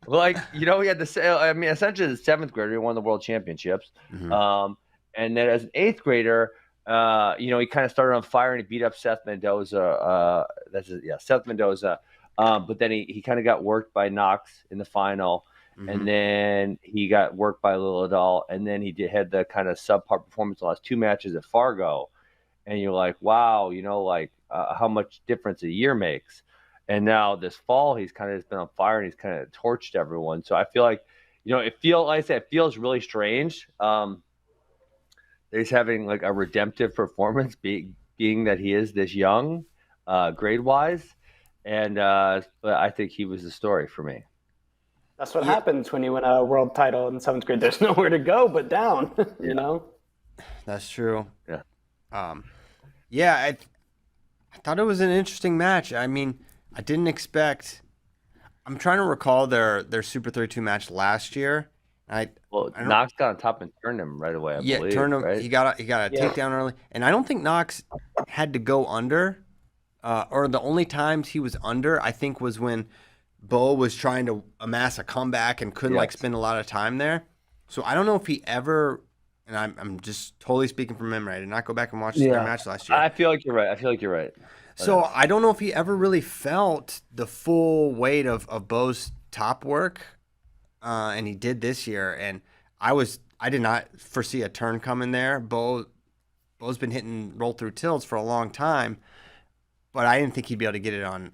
Like, he had essentially the seventh grader, he won the world championships. Mm-hmm. And then as an eighth grader, he kind of started on fire and he beat up Seth Mendoza. Seth Mendoza. But then he kind of got worked by Knox in the final. Mm-hmm. And then he got worked by Lil Adal. And then he had the kind of subpar performance in the last two matches at Fargo. And you're like, wow, how much difference a year makes. And now this fall, he's kind of just been on fire and he's kind of torched everyone. So I feel like, it feels really strange. he's having like a redemptive performance, being that he is this young, grade wise, and but I think he was the story for me. That's what happens when you win a world title in 7th grade. There's nowhere to go but down. You know. That's true. Yeah. I thought it was an interesting match. I mean, I didn't expect. I'm trying to recall their Super 32 match last year. Knox got on top and turned him right away. I believe, turned him. Right? He got a takedown early, and I don't think Knox had to go under, or the only times he was under, I think, was when Bo was trying to amass a comeback and couldn't spend a lot of time there. So I don't know if he ever. And I'm just totally speaking from memory. I did not go back and watch their match last year. I feel like you're right. So I don't know if he ever really felt the full weight of Bo's top work, and he did this year. And I did not foresee a turn coming there. Bo's been hitting roll through tilts for a long time, but I didn't think he'd be able to get it on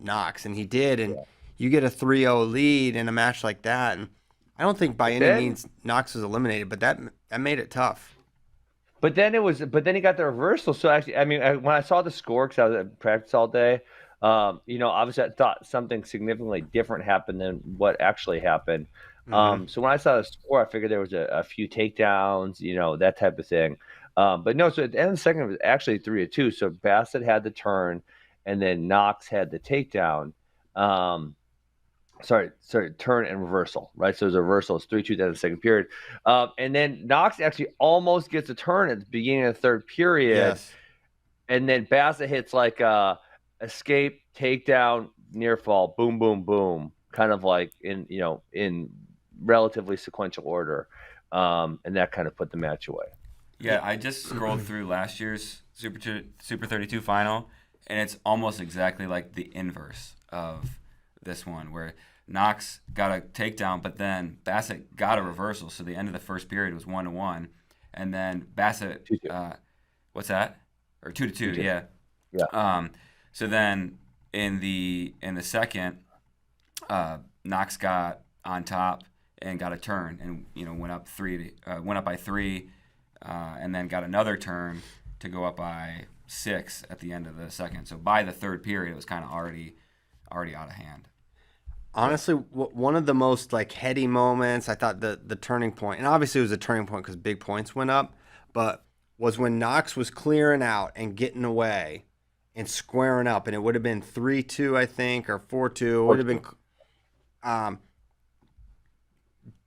Knox, and he did. And you get a 3-0 lead in a match like that, and I don't think by any means Knox was eliminated, but that made it tough. But then he got the reversal. So actually, I mean, when I saw the score, because I was at practice all day, obviously I thought something significantly different happened than what actually happened. So when I saw the score, I figured there was a few takedowns, that type of thing. But no, so at the end of the second, it was actually 3-2. So Bassett had the turn, and then Knox had the takedown. Sorry, turn and reversal, right? So it was a reversal. It's 3-2 in the second period. And then Knox actually almost gets a turn at the beginning of the third period. Yes. And then Bassett hits like a escape, takedown, near fall, boom, boom, boom, kind of like in relatively sequential order. And that kind of put the match away. Yeah, I just scrolled through last year's Super 32 final, and it's almost exactly like the inverse of this one, where Knox got a takedown, but then Bassett got a reversal. So the end of the first period was 1-1, and then Bassett, 2-2. What's that? Or 2-2, 2-2. yeah. So then in the second, Knox got on top and got a turn, and went up by 3, and then got another turn to go up by 6 at the end of the second. So by the third period, it was kind of already out of hand. Honestly, one of the most heady moments, I thought the turning point, and obviously it was a turning point because big points went up, but was when Knox was clearing out and getting away and squaring up, and it would have been 3-2, I think, or 4-2. It would have been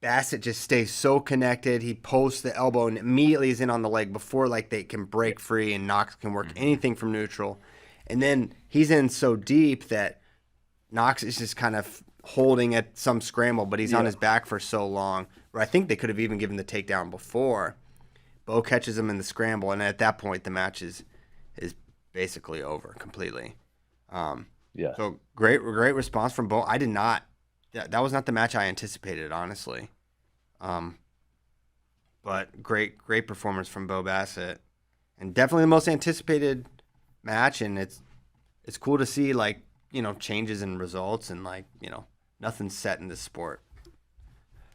Bassett just stays so connected. He posts the elbow and immediately is in on the leg before they can break free and Knox can work anything from neutral. And then he's in so deep that Knox is just kind of holding at some scramble, but he's on his back for so long. Where I think they could have even given the takedown before. Bo catches him in the scramble, and at that point, the match is basically over completely. So great response from Bo. I did not. That was not the match I anticipated, honestly. But great performance from Bo Bassett, and definitely the most anticipated match. And it's cool to see changes in results and nothing's set in this sport.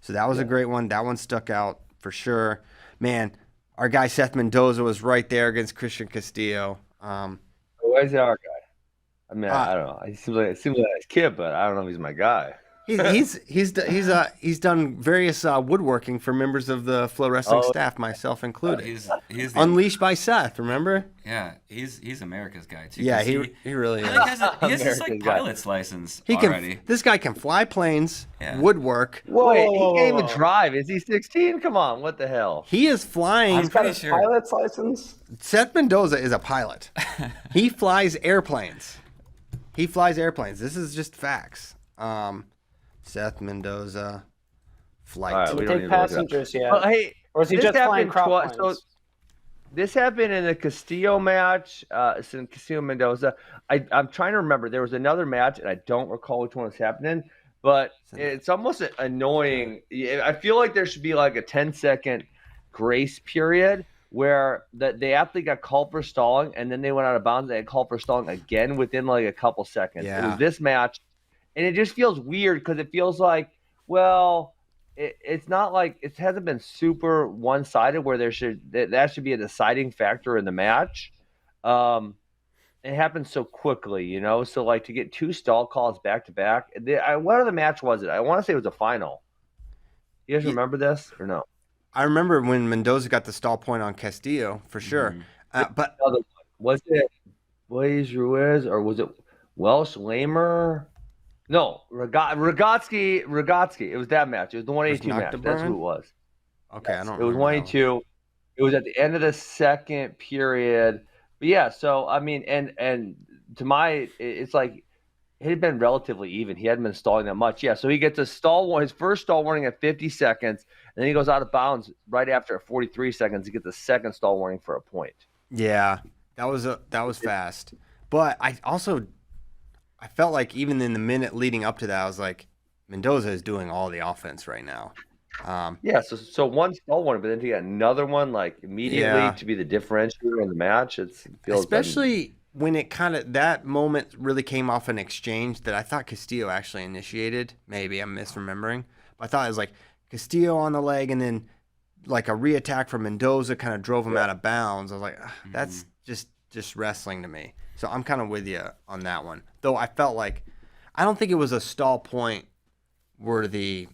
So that was a great one. That one stuck out for sure. Man, our guy Seth Mendoza was right there against Christian Castillo. Where's our guy? I mean, I don't know. He seems like a nice kid, but I don't know if he's my guy. He's done various woodworking for members of the FloWrestling staff, myself included. He's Unleashed by Seth, remember? Yeah, he's America's guy too. Yeah, he really is. He has this pilot's license already. This guy can fly planes, woodwork. Whoa, he can't even drive. Is he 16? Come on, what the hell? He is flying. He's got his pilot's license. Seth Mendoza is a pilot. He flies airplanes. This is just facts. Seth Mendoza, flight. Right, we take passengers yet? Well, hey, or is he just flying crop planes? So this happened in the Castillo match. It's in Castillo Mendoza. I'm trying to remember. There was another match, and I don't recall which one was happening. But it's almost annoying. I feel like there should be a 10-second grace period where the athlete got called for stalling, and then they went out of bounds. They had called for stalling again within a couple seconds. Yeah. It was this match. And it just feels weird because it feels like, well, it's not like it hasn't been super one-sided where that should be a deciding factor in the match. It happened so quickly, you know. So like to get 2 stall calls back to back. What other match was it? I want to say it was a final. You guys remember this or no? I remember when Mendoza got the stall point on Castillo for sure. But was it Blaze Ruiz or was it Welsh Lamer? No, Rogotsky. It was that match. It was the 182 match. That's who it was. Okay, yes, I don't. It was 182. It was at the end of the second period. But yeah, so I mean, and to it's like it had been relatively even. He hadn't been stalling that much. Yeah, so he gets his first stall warning at 50 seconds, and then he goes out of bounds right after at 43 seconds. He gets the second stall warning for a point. Yeah, that was fast. But I felt like even in the minute leading up to that, I was like, Mendoza is doing all the offense right now. Yeah, so one stall warning, but then to get another one like immediately to be the differentiator in the match, it feels especially when it that moment really came off an exchange that I thought Castillo actually initiated. Maybe I'm misremembering, but I thought it was like Castillo on the leg, and then like a reattack from Mendoza kind of drove him out of bounds. I was like, that's just wrestling to me. So I'm kind of with you on that one. Though I felt like I don't think it was a stall point worthy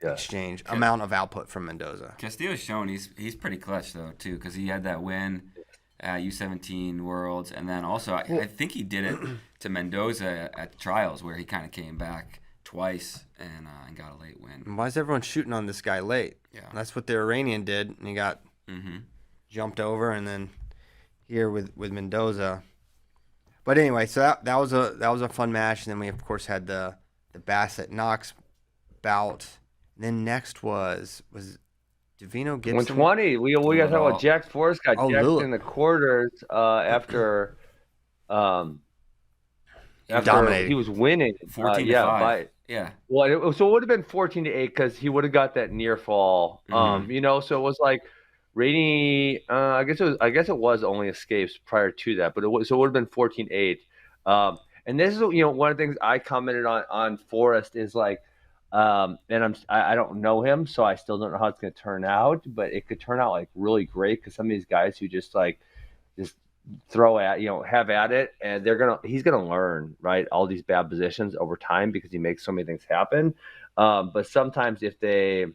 exchange amount of output from Mendoza. Castillo's shown he's pretty clutch though too, because he had that win at U17 Worlds, and then also I think he did it to Mendoza at trials where he kind of came back twice and got a late win. Why is everyone shooting on this guy late? Yeah, that's what the Iranian did, and he got jumped over, and then here with Mendoza. But anyway, so that was a fun match, and then we of course had the Bassett Knox bout. And then next was Davino Gibson. 120. We got to talk about Jax Forrest got jacked in the quarters after dominated. He was winning 14-5. Well, so it would have been 14-8 because he would have got that near fall. You know, so it was like Rainey. I guess it was only escapes prior to that, but it would have been 14-8. And this is one of the things I commented on Forrest is like. And I don't know him, so I still don't know how it's going to turn out, but it could turn out like really great because some of these guys who just throw at, have at it, and he's going to learn, right, all these bad positions over time because he makes so many things happen. But sometimes with scrambly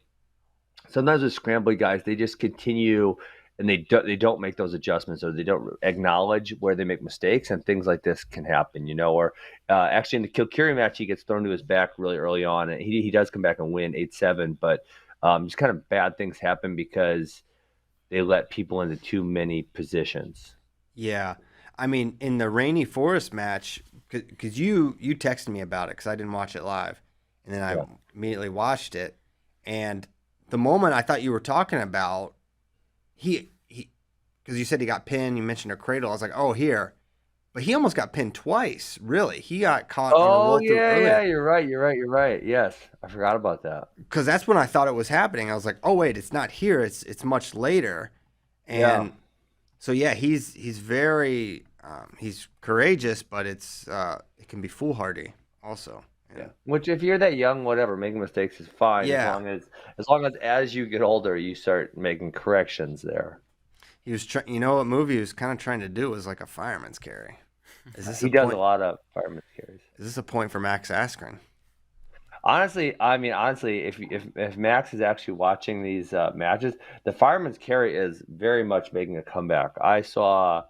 guys, they just continue and they don't make those adjustments, or they don't acknowledge where they make mistakes, and things like this can happen, or actually in the Kilkiri match, he gets thrown to his back really early on, and he does come back and win 8-7, but just kind of bad things happen because they let people into too many positions. Yeah. I mean, in the Rainey Forest match, because you texted me about it because I didn't watch it live, and then I immediately watched it, and the moment I thought you were talking about, he because you said he got pinned, you mentioned a cradle. I was like, oh, here. But he almost got pinned twice, really. He got caught on a roll through earlier. Yeah, you're right. Yes, I forgot about that. Because that's when I thought it was happening. I was like, oh, wait, it's not here. It's much later. And so, yeah, he's very he's courageous, but it can be foolhardy also. Yeah. Which, if you're that young, whatever, making mistakes is fine. Yeah. As long as you get older, you start making corrections there. He was what movie he was kind of trying to do was like a fireman's carry. He does a lot of fireman's carries. Is this a point for Max Askren? Honestly, if Max is actually watching these matches, the fireman's carry is very much making a comeback. I saw.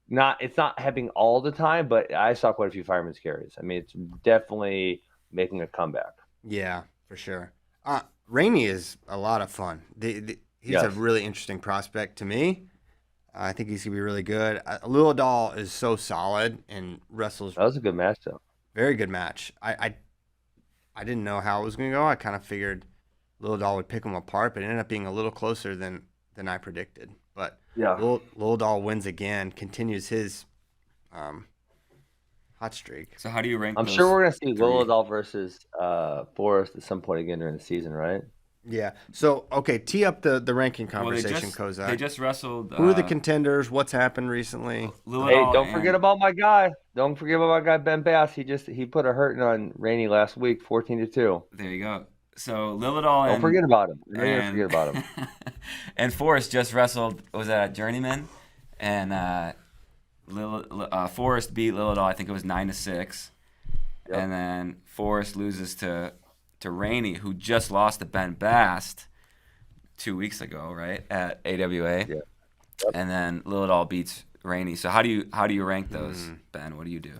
It's not happening all the time, but I saw quite a few fireman's carries. I mean, it's definitely making a comeback. Yeah, for sure. Rainey is a lot of fun. He's a really interesting prospect to me. I think he's gonna be really good. Lilladal is so solid and wrestles. That was a good match, though. Very good match. I didn't know how it was gonna go. I kind of figured Lilladal would pick him apart, but it ended up being a little closer than I predicted. But yeah, Lilladal wins again, continues his hot streak. So how do you rank? I'm sure we're gonna see Lilladal versus Forrest at some point again during the season, right? Yeah. So okay, tee up the ranking conversation, Kozak. They just wrestled. Who are the contenders? What's happened recently? Hey, don't forget about my guy. Don't forget about my guy Ben Bass. He put a hurting on Rainey last week, 14-2. There you go. So Lilidol Don't and forget about him. Don't forget about him. and Forrest just wrestled. Was that Journeyman? And Forrest beat Lilidol. I think it was 9-6. Yep. And then Forrest loses to Rainey, who just lost to Ben Bast 2 weeks ago, right, at AWA. Yeah. Yep. And then Lilidol beats Rainey. So how do you rank those, Ben? What do you do?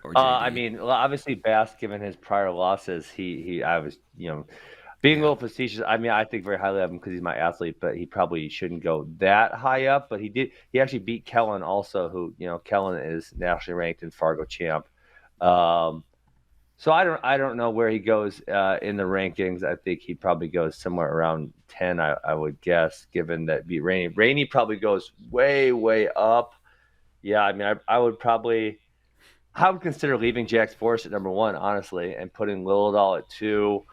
Or I mean, obviously, Bass, given his prior losses, I was, being a little facetious. I mean, I think very highly of him because he's my athlete, but he probably shouldn't go that high up. But he did. He actually beat Kellen also, who Kellen is nationally ranked in Fargo champ. So I don't know where he goes in the rankings. I think he probably goes somewhere around 10. I would guess, given that beat Rainey. Rainey probably goes way up. Yeah, I mean, I would consider leaving Jax Forrest at number 1, honestly, and putting Lilidol at 2.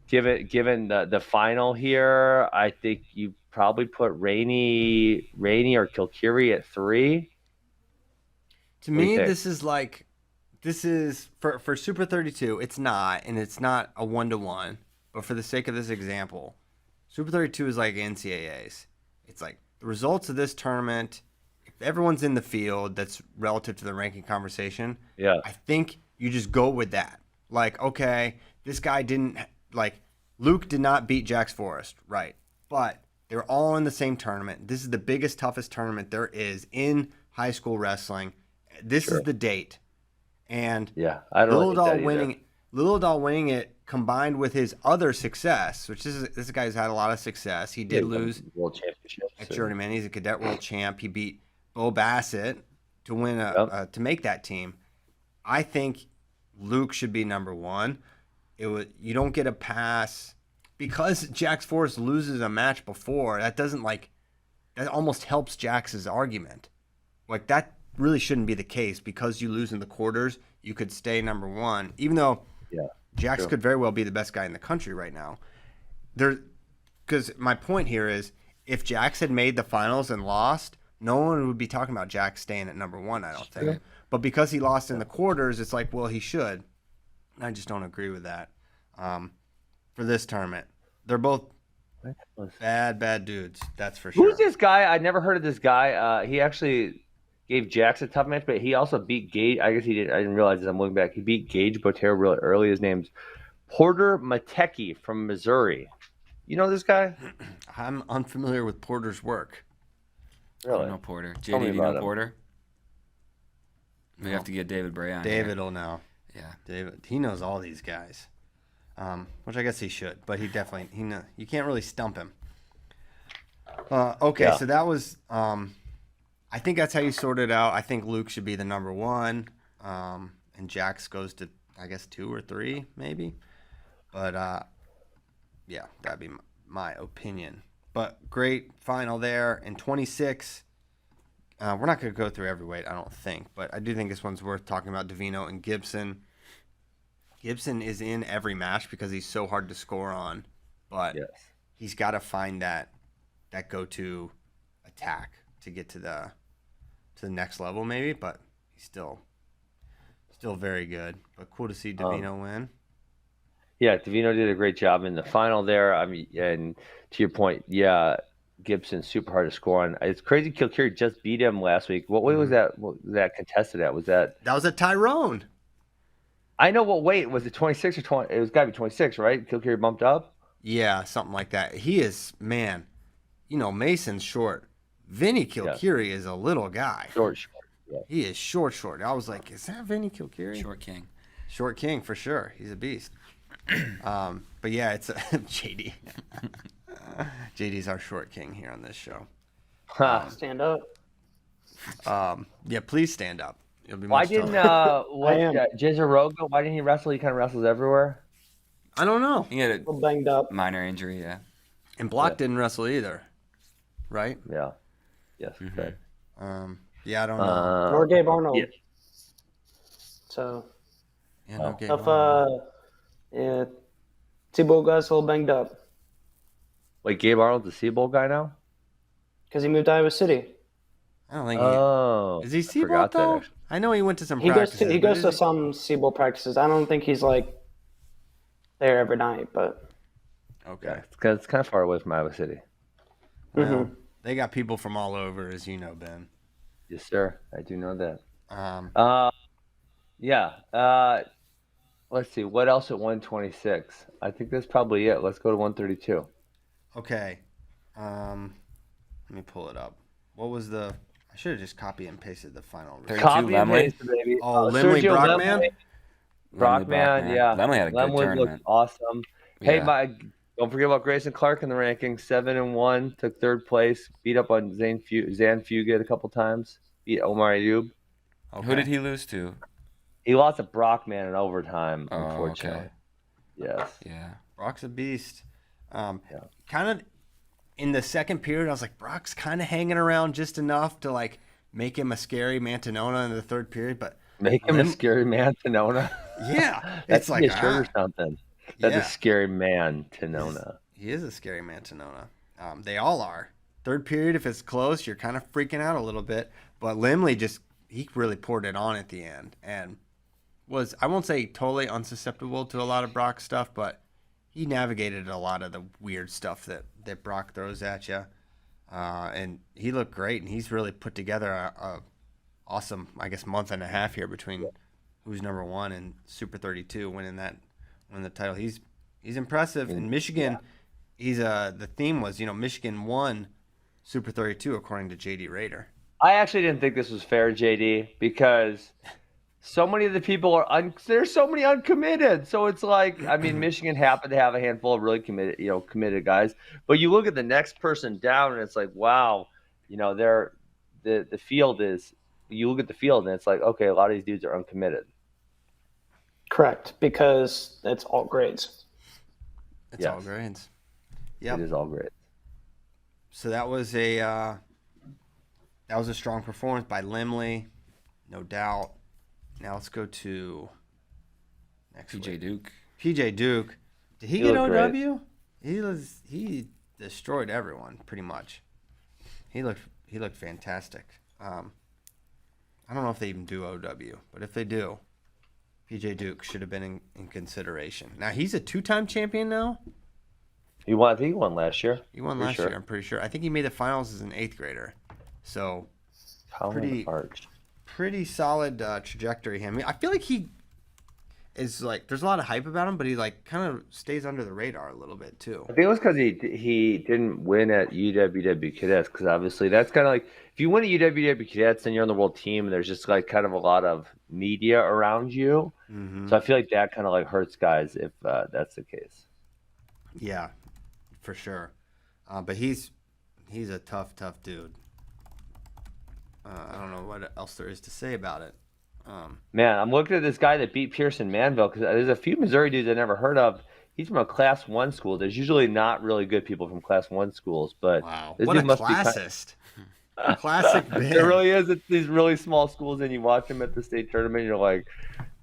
Given the final here, I think you probably put Rainey or Kilkiri at 3. To me, this is for Super 32. It's not, and it's not a 1-to-1. But for the sake of this example, Super 32 is like NCAAs. It's like the results of this tournament. If everyone's in the field, that's relative to the ranking conversation. Yeah, I think you just go with that. Like, okay, this guy didn't Luke did not beat Jax Forrest, right? But they're all in the same tournament. This is the biggest, toughest tournament there is in high school wrestling. This is the date. And yeah, I don't Lilidol winning it combined with his other success, which this guy's had a lot of success. He did lose World Championship at Journeyman. He's a cadet world champ. He beat Bo Bassett to win to make that team. I think Luke should be number 1. You don't get a pass because Jax Forrest loses a match before. That doesn't that almost helps Jax's argument. Like, that really shouldn't be the case. Because you lose in the quarters, you could stay number 1, even though Jax could very well be the best guy in the country right now. Because my point here is, if Jax had made the finals and lost, no one would be talking about Jax staying at number 1, I don't think. But because he lost in the quarters, it's like, well, he should. I just don't agree with that. For this tournament, they're both bad dudes. That's for sure. Who's this guy? I never heard of this guy. He actually gave Jax a tough match, but he also beat Gage. I guess he did. I didn't realize this. I'm looking back. He beat Gage Botero really early. His name's Porter Matecki from Missouri. You know this guy? I'm unfamiliar with Porter's work. Really? I don't know Porter. JD, do you know Porter? We have to get David Bray on. David will know. Yeah. David, he knows all these guys. Which I guess he should, but he knows. You can't really stump him. Okay, so that was I think that's how you sort it out. I think Luke should be the number 1, and Jax goes to, I guess, 2 or 3 maybe. But yeah, that'd be my opinion. But great final there. In 26, we're not going to go through every weight, I don't think, but I do think this one's worth talking about. Davino and Gibson. Gibson is in every match because he's so hard to score on, but he's got to find that go-to attack to get to the next level, maybe. But he's still very good. But cool to see Davino win. Yeah, Davino did a great job in the final there. I mean, and to your point, Gibson's super hard to score on. It's crazy. Kilkiri just beat him last week. What weight was that? What was that contested at? That was a Tyrone. I know what weight was it? 26 or 20? It was got to be 26, right? Kilkiri bumped up. Yeah, something like that. He is, man. Mason's short. Vinny Kilkiri is a little guy. Short. Yeah. He is short. I was like, is that Vinny Kilkiri? Short king for sure. He's a beast. But yeah, it's JD. JD's our short king here on this show. Stand up. Yeah, please stand up. You'll be why didn't Jizaroga? Why didn't he wrestle? He kind of wrestles everywhere. I don't know. He had a banged up minor injury. Yeah. And Block didn't wrestle either, right? Yeah. Yes. Mm-hmm. Right. Yeah, I don't know. Nor Gabe Arnold. Yeah. So. Yeah, no Gabe Arnold. Yeah. T-Bowl guy's all banged up. Wait, Gabe Arnold's the C-Bowl guy now? Because he moved to Iowa City. I don't think is he C-Bowl though? I know he went to some practices. He goes to some C-Bowl practices. I don't think he's like there every night, but Okay. Yeah, it's kind of far away from Iowa City. Well, they got people from all over, as you know, Ben. Yes, sir. I do know that. Um, Yeah. Let's see. What else at 126? I think that's probably it. Let's go to 132. okay. Let me pull it up. What was the? I should have just copied and pasted the final. 32 Copy and Lemley. paste, baby. Oh, Lemley Sergio Brockman. Brockman, yeah. Lemley had a good Lemley tournament. looked awesome. Hey, Yeah. don't forget about Grayson Clark in the rankings. 7-1, took third place. Beat up on Zan Fugit a couple times. Beat Omar Ayub. Okay. Who did he lose to? He lost to Brockman in overtime, Oh, unfortunately. okay. Yes. Yeah. Brock's a beast. Yeah. Kind of in the second period, I was like, Brock's kind of hanging around just enough to like make him a scary Mantanona in the third period, but Make him a scary man to Nona. yeah, That's it's like a shirt or something. That's yeah. a scary man to Nona. He is a scary Mantanona. They all are. Third period, if it's close, you're kind of freaking out a little bit. But Lemley he really poured it on at the end and was, I won't say totally unsusceptible to a lot of Brock stuff, but he navigated a lot of the weird stuff that Brock throws at you. And he looked great, and he's really put together a awesome, I guess, month and a half here between who's number one and Super 32 winning the title. He's impressive. In Michigan, he's the theme was, Michigan won Super 32 according to JD Rader. I actually didn't think this was fair, JD, because so many of the people there's so many uncommitted. So it's like, I mean, Michigan happened to have a handful of really committed guys. But you look at the next person down, and it's like, wow, the field is. You look at the field, and it's like, okay, a lot of these dudes are uncommitted. correct, because it's all grades. It's all grades. Yep. It is all grades. So that was a strong performance by Lemley, no doubt. Now let's go to next PJ week. Duke. PJ Duke. Did he He get looked OW? He destroyed everyone pretty much. He looked fantastic. I don't know if they even do OW, but if they do, PJ Duke should have been in consideration. Now he's a 2-time champion now. I think he won last year. He won last year, I'm pretty sure. I think he made the finals as an 8th grader. So pretty solid trajectory. I mean, I feel like he is like, there's a lot of hype about him, but he like kind of stays under the radar a little bit too. I think it was because he didn't win at UWW Cadets, because obviously that's kind of like, if you win at UWW Cadets, then you're on the world team, and there's just like kind of a lot of media around you. Mm-hmm. So I feel like that kind of like hurts guys if that's the case. Yeah, for sure. But he's a tough dude. I don't know what else there is to say about it. Man, I'm looking at this guy that beat Pearson Manville, because there's a few Missouri dudes I never heard of. He's from a Class 1 school. There's usually not really good people from Class 1 schools, but wow, this what dude a must classist. Classic Ben. There really is. It's these really small schools, and you watch them at the state tournament, and you're like,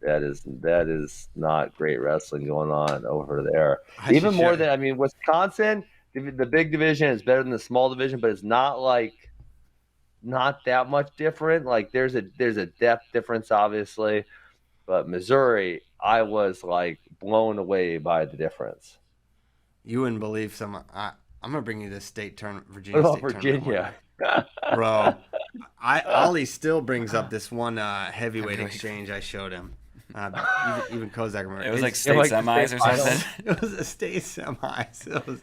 that is not great wrestling going on over there. Even more than, I mean, Wisconsin, the big division is better than the small division, but it's not that much different. Like there's a depth difference, obviously, but Missouri, I was like blown away by the difference. You wouldn't believe some. I'm gonna bring you this state tournament, Virginia. Bro. Ollie still brings up this one heavyweight exchange I showed him. Even Kozak. It was like state semis or something. It was a state semis. It was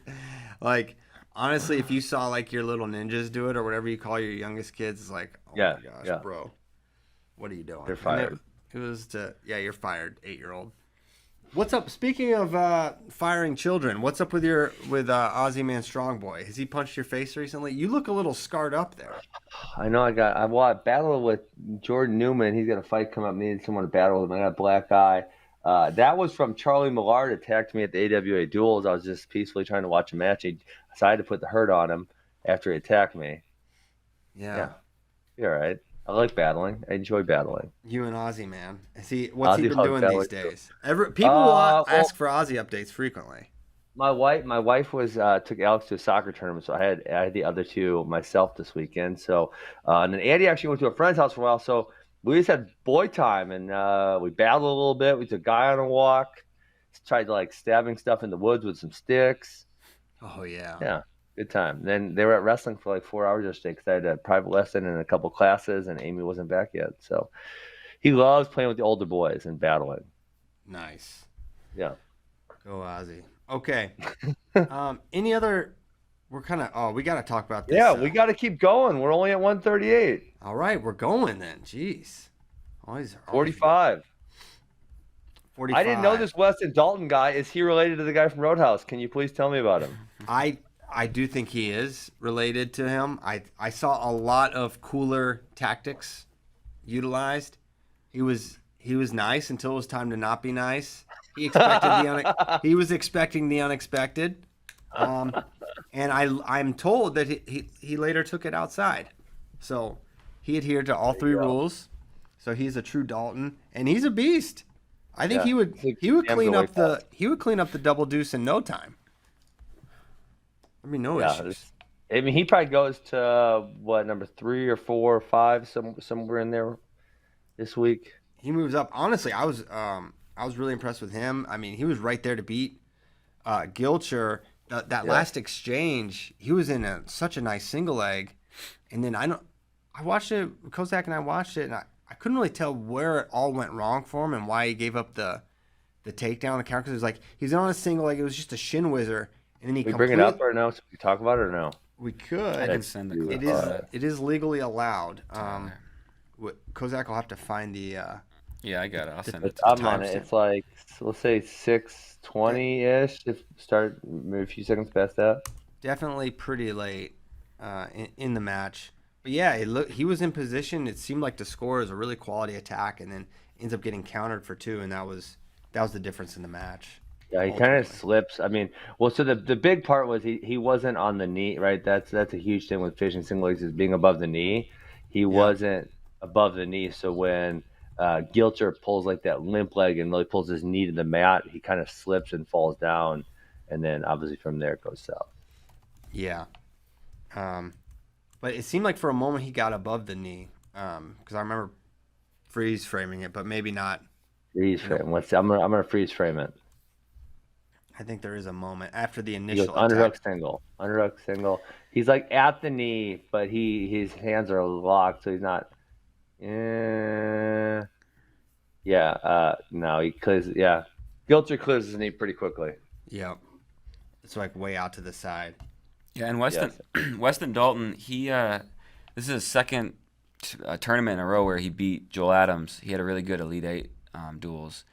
like, honestly, if you saw like your little ninjas do it or whatever you call your youngest kids, it's like, oh my gosh, bro, what are you doing? They're fired. It was you're fired, 8-year-old. What's up? Speaking of firing children, what's up with Aussie Man Strongboy? Has he punched your face recently? You look a little scarred up there. I know. I battled with Jordan Newman. He's got a fight coming up. Needed someone to battle with him. I got a black eye. That was from Charlie Millard. Attacked me at the AWA duels. I was just peacefully trying to watch a match. He decided to put the hurt on him after he attacked me. Yeah. You're all right. I like battling. I enjoy battling. You and Ozzy, man. What's he been doing these days? People ask for Ozzy updates frequently. My wife was took Alex to a soccer tournament, so I had the other two myself this weekend. So and then Andy actually went to a friend's house for a while. So we just had boy time, and we battled a little bit. We took a guy on a walk. tried to like stabbing stuff in the woods with some sticks. Oh yeah. Yeah, good time. Then they were at wrestling for like 4 hours yesterday because I had a private lesson and a couple classes, and Amy wasn't back yet. So he loves playing with the older boys and battling. Nice. Yeah. Go Ozzy. Okay. Any other? We're kind of. We got to talk about this. Yeah, we got to keep going. We're only at 138. All right, we're going then. Jeez. Always 45. 45. I didn't know this Weston Dalton guy. Is he related to the guy from Roadhouse? Can you please tell me about him? I do think he is related to him. I saw a lot of cooler tactics utilized. He was nice until it was time to not be nice. He was expecting the unexpected. And I'm told that he later took it outside. So he adhered to all three rules. So he's a true Dalton, and he's a beast. I think he would clean up the double deuce in no time. I mean, no issues. I mean, he probably goes to number 3 or 4 or 5, somewhere in there this week. He moves up. Honestly, I was really impressed with him. I mean, he was right there to beat Gilcher. That last exchange, he was in such a nice single leg, and then I watched it. Kozak and I watched it, and I couldn't really tell where it all went wrong for him and why he gave up the takedown the counter. Because it was like he's on a single leg. It was just a shin whizzer, and then he bring it up or no? So we talk about it or no? We could. I can send the clip. It is legally allowed. Kozak will have to find the. Yeah, I got it. I'll send it. I'm on it. It's like, let's say 6:20-ish. If start maybe a few seconds past that. Definitely pretty late in the match. But yeah, he was in position. It seemed like to score is a really quality attack, and then ends up getting countered for 2, and that was the difference in the match. Yeah, he kind of slips. I mean, so the big part was he wasn't on the knee, right? That's a huge thing with fishing single legs is being above the knee. He wasn't above the knee, so when Gilcher pulls like that limp leg and really pulls his knee to the mat, he kind of slips and falls down, and then obviously from there it goes south. Yeah. But it seemed like for a moment he got above the knee, because I remember freeze framing it, but maybe not. Freeze frame. Let's see. I'm gonna freeze frame it. I think there is a moment after the initial underhook single. He's like at the knee, but his hands are locked, so he's not. No, he clears. Yeah, Gilcher clears his knee pretty quickly. Yep, it's like way out to the side. Yeah, and Weston Dalton, he this is his second tournament in a row where he beat Joel Adams. He had a really good Elite 8 duels.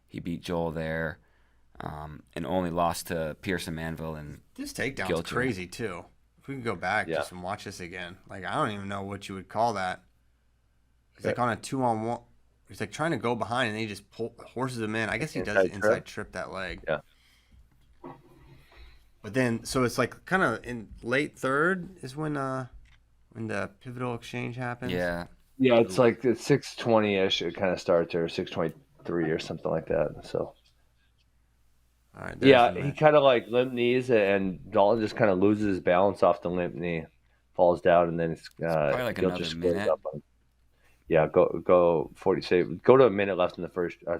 He beat Joel there, and only lost to Pearson Manville and this takedown's crazy too. If we can go back just and watch this again, like I don't even know what you would call that. He's like on a 2-on-1. He's like trying to go behind, and then he just horses him in. I guess he does inside trip that leg. Yeah. But then, so it's like kind of in late third is when the pivotal exchange happens. Yeah. Yeah, it's like it's 6:20-ish. It kind of starts, or 6:23 or something like that. So. All right. Yeah, he kind of like limp knees, and Dalton just kind of loses his balance off the limp knee, falls down, and then it's probably like another minute. Yeah, go 40. Say go to a minute left in the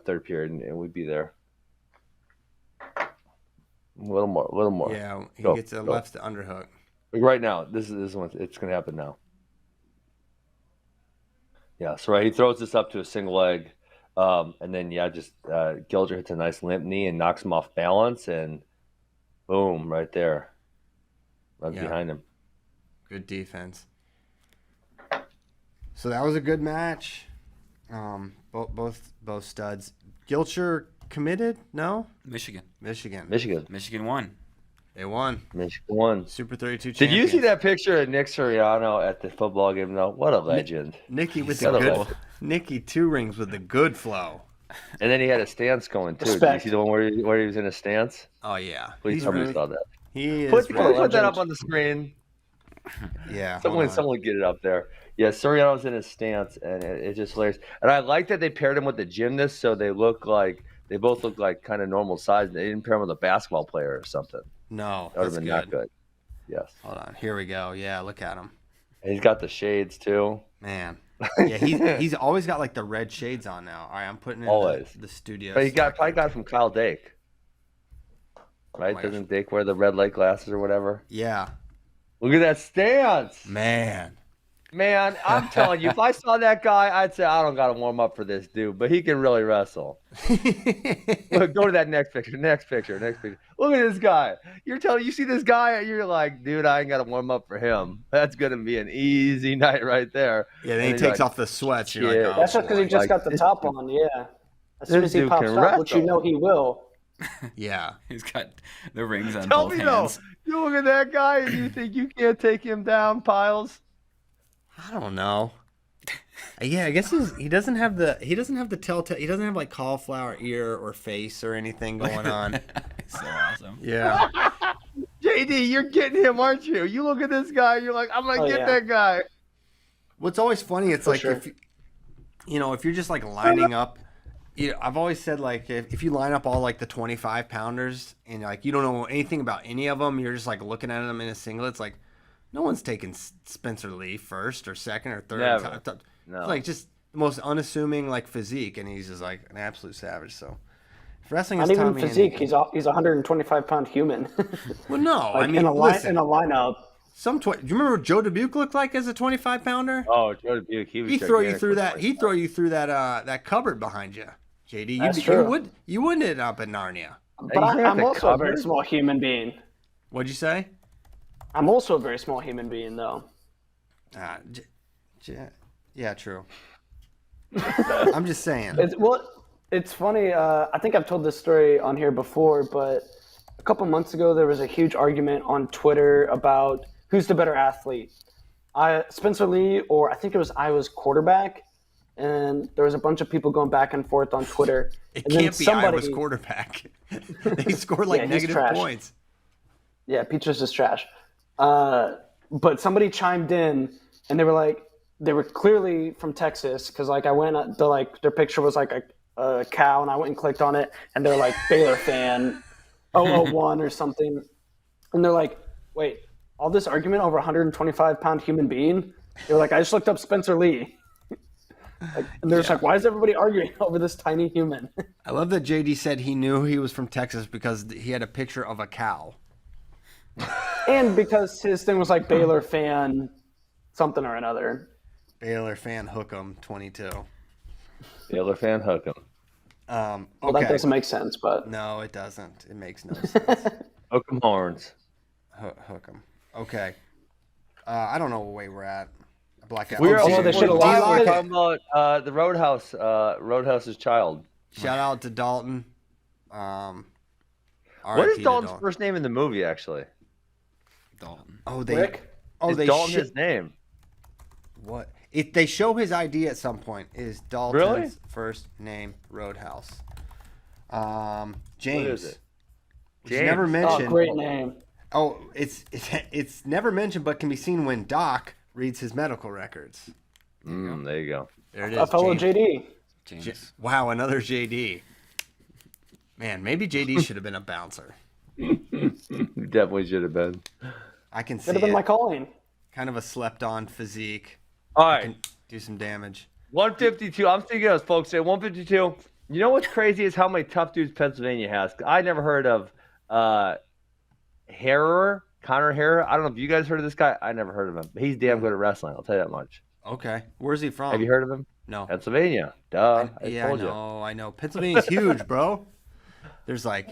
third period, and we'd be there. A little more. Yeah, he gets a left underhook. Like right now, this is when it's going to happen now. Yeah, so he throws this up to a single leg, and then Gilcher hits a nice limp knee and knocks him off balance, and boom, right there, behind him. Good defense. So that was a good match. Both studs. Gilcher committed? No? Michigan won. They won. Michigan won. Super 32 champions. Did you see that picture of Nick Soriano at the football game? No, what a legend. Nicky with the good. Nicky 2 rings with the good flow. And then he had a stance going too. Did you see the one where he was in a stance? Oh yeah. Please tell me you saw that. He is. Put that up on the screen. Yeah. Someone get it up there. Yeah, Soriano's in his stance, and it's just hilarious. And I like that they paired him with the gymnast, so they both look like kind of normal size. They didn't pair him with a basketball player or something. No, that would have been not good. Yes. Hold on, here we go. Yeah, look at him. And he's got the shades too. Man, yeah, he's always got like the red shades on now. All right, I'm putting in always the studio. But probably got it from Kyle Dake. right? my Doesn't Dick wear the red light glasses or whatever? Yeah. Look at that stance. Man, I'm telling you, if I saw that guy, I'd say, I don't got to warm up for this dude, but he can really wrestle. Look, go to that next picture. Look at this guy. You see this guy, you're like, dude, I ain't got to warm up for him. That's going to be an easy night right there. Yeah, then he takes off the sweats. You're like, oh, that's just because he just Like, got the top on. Yeah, as soon as he dude pops can up, which you wrestle. know he will. yeah. He's got the rings on Tell both me hands. though, you look at that guy and you think you can't take him down, Piles? I don't know. Yeah, I guess he doesn't have the telltale. He doesn't have like cauliflower ear or face or anything going on. So awesome. Yeah. JD, you're getting him, aren't you? You look at this guy, you're like, I'm gonna get that guy. What's always funny, it's For like sure. if if you're just like lining up. I've always said like if you line up all like the 25 pounders and like you don't know anything about any of them, you're just like looking at them in a singlet. It's like no one's taking Spencer Lee first or second or third. Never. No. It's like just the most unassuming like physique, and he's just like an absolute savage. So if wrestling is Not even Tommy physique. He's a 125-pound human. well, no, Like I mean, in a listen, lineup. do you remember what Joe Dubuque looked like as a 25 pounder? Oh, Joe Dubuque, he was He'd throw you gigantic through for that. He'd throw you through that cupboard behind you, JD. That's true. You wouldn't end up in Narnia. But He's not I'm the also a very cupboard. small human being. What'd you say? I'm also a very small human being, though. Yeah, true. I'm just saying. It's funny. I think I've told this story on here before, but a couple months ago there was a huge argument on Twitter about who's the better athlete, Spencer Lee or I think it was Iowa's quarterback, and there was a bunch of people going back and forth on Twitter. It and then can't be Iowa's quarterback. They scored like Yeah, he's negative trash. points. Yeah, Peaches is trash. But somebody chimed in, and they were like, they were clearly from Texas, because like I went, their picture was like a cow, and I went and clicked on it, and they're like Baylor fan, 001 or something, and they're like, wait, all this argument over 125-pound human being? They were like, I just looked up Spencer Lee. And they're just like, why is everybody arguing over this tiny human? I love that JD said he knew he was from Texas because he had a picture of a cow. And because his thing was like Baylor fan something or another. Baylor fan Hook'em 22. Baylor fan, hook him. Okay. Well, that doesn't make sense, but No, it doesn't. It makes no sense. Hook 'em horns. Hook'em. Okay. I don't know what way we're at. Blackout. We're Oh, they should've D-Lock. talking about the Roadhouse, Roadhouse's child. Shout out to Dalton. What RIP is to Dalton's Dalton. first name in the movie, actually? Dalton. Oh, they. Rick? Oh, Is they. Dalton his name? What? They show his ID at some point. Is Dalton's Really? first name Roadhouse? James. What is it? It's James. never oh, mentioned. great name. Oh, it's never mentioned, but can be seen when Doc reads his medical records. There you go. There it is. A fellow James. JD. James. Wow, another JD. Man, maybe JD should have been a bouncer. Definitely should have been. I can see Could have been it. my calling. Kind of a slept-on physique. All right. Can do some damage. 152. I'm thinking of folks say 152. You know what's crazy is how many tough dudes Pennsylvania has. I never heard of Harrer, Connor Harrer. I don't know if you guys heard of this guy. I never heard of him. He's damn good at wrestling. I'll tell you that much. Okay, where's he from? Have you heard of him? No. Pennsylvania. Duh. I Yeah, I told you. know. I know. Pennsylvania's huge, bro. There's like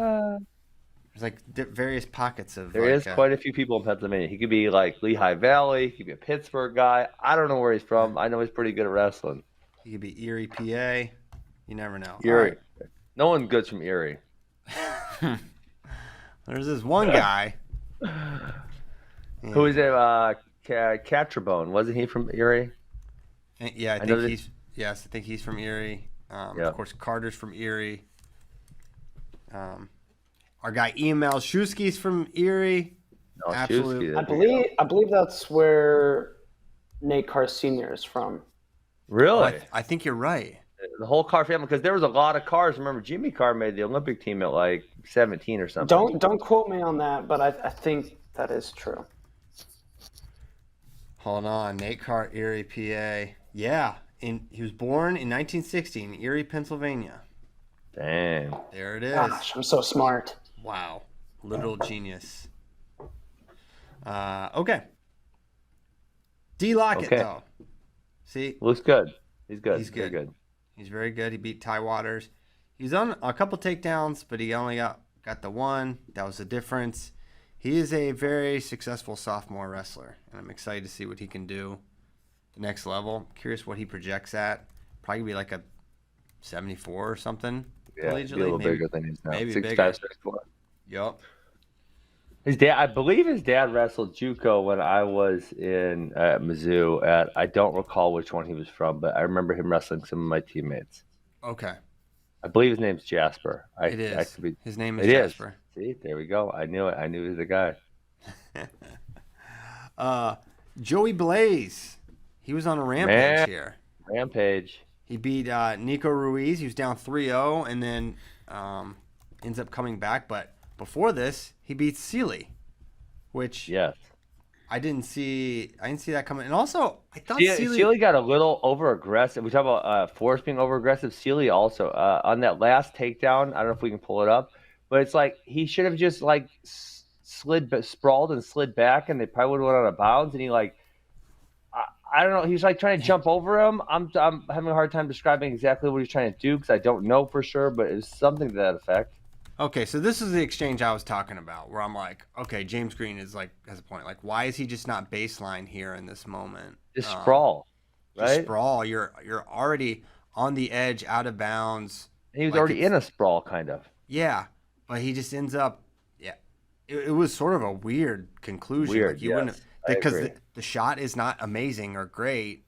various pockets of. There is quite a few people in Pennsylvania. He could be like Lehigh Valley. He could be a Pittsburgh guy. I don't know where he's from. I know he's pretty good at wrestling. He could be Erie, PA. You never know. Erie. No one good's from Erie. There's this one guy. Who is it? Catrabone. Wasn't he from Erie? Yeah, I know think that- he's. Yes, I think he's from Erie. Yeah. Of course, Carter's from Erie. Our guy Ian Malszewski's from Erie. No, Absolutely. Shusky, I believe that's where Nate Carr Sr. is from. Really? I think you're right. The whole Carr family, because there was a lot of Carrs. Remember, Jimmy Carr made the Olympic team at like 17 or something. Don't quote me on that, but I think that is true. Hold on, Nate Carr, Erie, PA. Yeah, he was born in 1960 in Erie, Pennsylvania. Dang. There it is. Gosh, I'm so smart. Wow. Literal genius. Okay. D. Lockett, though. See? Looks good. He's good. He's good. Very good. He's very good. He beat Ty Waters. He's on a couple takedowns, but he only got the one. That was the difference. He is a very successful sophomore wrestler, and I'm excited to see what he can do the next level. Curious what he projects at. Probably be like a 74 or something. Yeah, be a little bigger than he's now. Maybe 6'5", bigger. 6'4". Yup. His dad, I believe his dad wrestled JUCO when I was in Mizzou. I don't recall which one he was from, but I remember him wrestling some of my teammates. Okay. I believe his name's Jasper. It is. His name is it Jasper. Is. See, there we go. I knew it. I knew he was the guy. Joey Blaze. He was on a rampage here. Rampage. He beat Nico Ruiz. He was down 3-0 and then ends up coming back. But before this, he beat Sealy, which I didn't see that coming. And also, I thought Sealy got a little over aggressive. We talk about Forrest being over aggressive. Sealy also on that last takedown. I don't know if we can pull it up, but it's like he should have just like sprawled and slid back, and they probably would have went out of bounds. And he like, I don't know. He's like trying to jump over him. I'm having a hard time describing exactly what he's trying to do because I don't know for sure, but it was something to that effect. Okay, so this is the exchange I was talking about, where I'm like, okay, James Green has a point. Like, why is he just not baseline here in this moment? Just sprawl, right? Just sprawl. You're already on the edge, out of bounds. He was already in a sprawl, kind of. Yeah, but he just ends up. Yeah, it was sort of a weird conclusion. Like you wouldn't, because the shot is not amazing or great.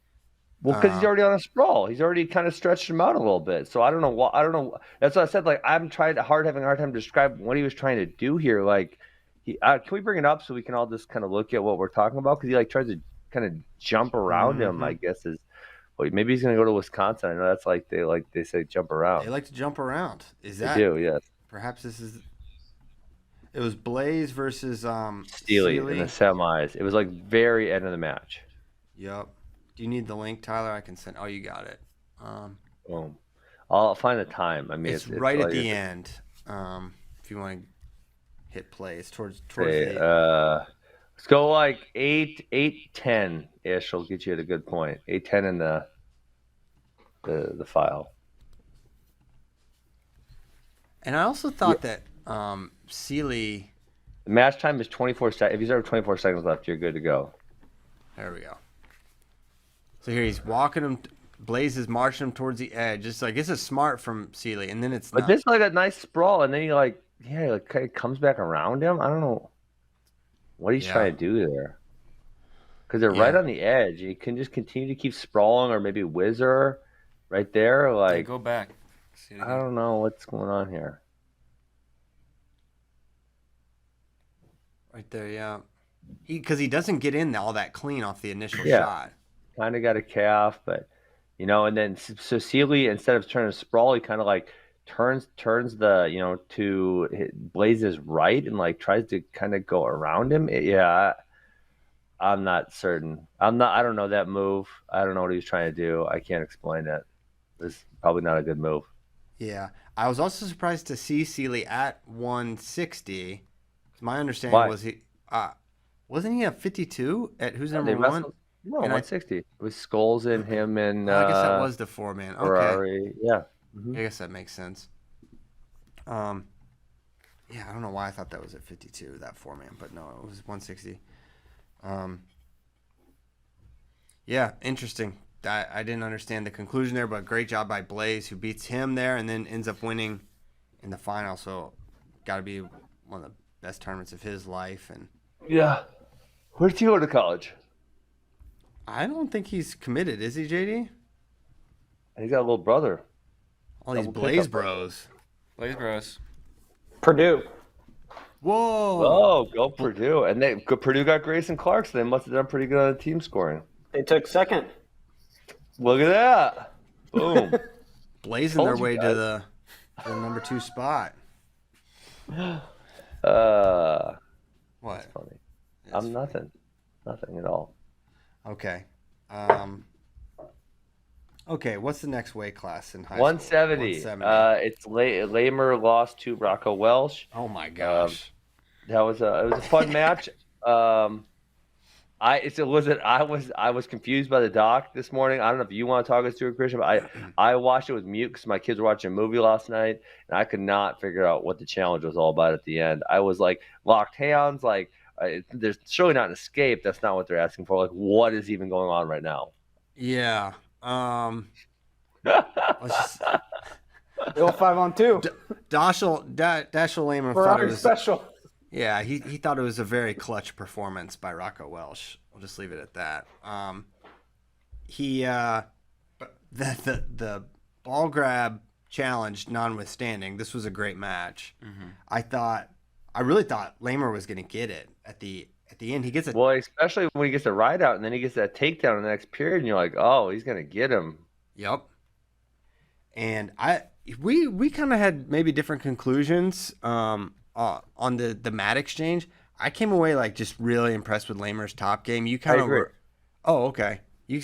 Well, because he's already on a sprawl. He's already kind of stretched him out a little bit. So I don't know what. I don't know. That's what I said. Like I'm having a hard time to describe what he was trying to do here. Like, can we bring it up so we can all just kind of look at what we're talking about? Because he like tries to kind of jump around him. I guess is. Well, maybe he's gonna go to Wisconsin. I know that's like they say jump around. They like to jump around. Is that? They do, yes. Perhaps this is. It was Blaze versus Steely in the semis. It was like very end of the match. Yep. Do you need the link, Tyler? I can send. Oh, you got it. Boom. I'll find the time. I mean, it's right at the end. If you want to hit play, it's towards the 8. Let's go like 8:10 ish. Will get you at a good point. 8:10 in the file. And I also thought that Sealy. The match time is 24 seconds. If you have 24 seconds left, you're good to go. There we go. So here he's walking him. Blaze is marching him towards the edge. It's like, this is smart from Sealy, and then it's But this is like a nice sprawl, and then he kind of comes back around him. I don't know what he's trying to do there. Because they're right on the edge. You can just continue to keep sprawling or maybe whizzer right there. Like, go back. I don't know what's going on here. Right there, yeah. Because he doesn't get in all that clean off the initial shot. Kind of got a calf, but and then so Sealy, instead of turning to sprawl, he kind of like turns the to Blaze's right and like tries to kind of go around him. I'm not certain. I don't know that move. I don't know what he was trying to do. I can't explain it. It's probably not a good move. Yeah, I was also surprised to see Sealy at 160. My understanding was he wasn't he at 52 at who's number one? No, 160. It was Scholes and him and. I guess that was the 4-man. Okay. Ferrari. Yeah. I guess that makes sense. I don't know why I thought that was at 52, that 4-man, but no, it was 160. Interesting. I didn't understand the conclusion there, but great job by Blaze, who beats him there and then ends up winning in the final. So, got to be one of the best tournaments of his life. And where'd he go to college? I don't think he's committed, is he, JD? He's got a little brother. All these Blaze bros. Blaze bros. Purdue. Whoa. Go Purdue. And Purdue got Grayson Clark, so they must have done pretty good on the team scoring. They took second. Look at that. Boom. Blazing their way to the number 2 spot. What? That's funny. I'm nothing. Nothing at all. Okay. Okay, what's the next weight class in high 170. school? 170. It's Lamer lost to Rocco Welsh. Oh my gosh. It was a fun match. I was confused by the doc this morning. I don't know if you want to talk us through it, Christian, but I watched it with mute because my kids were watching a movie last night, and I could not figure out what the challenge was all about at the end. I was like, locked hands, like there's surely not an escape. That's not what they're asking for. Like, what is even going on right now? Yeah. Bill 5-on-2. Dashiell Lehman thought it was special. Yeah, he thought it was a very clutch performance by Rocco Welsh. We'll just leave it at that. The ball grab challenge notwithstanding, this was a great match. Mm-hmm. I really thought Lamer was going to get it at the end. He gets it. Well, especially when he gets a ride out and then he gets that takedown in the next period, and you're like, oh, he's going to get him. Yep. And we kind of had maybe different conclusions. On the mat exchange, I came away like just really impressed with Lamer's top game. You kind of were. Oh, okay. You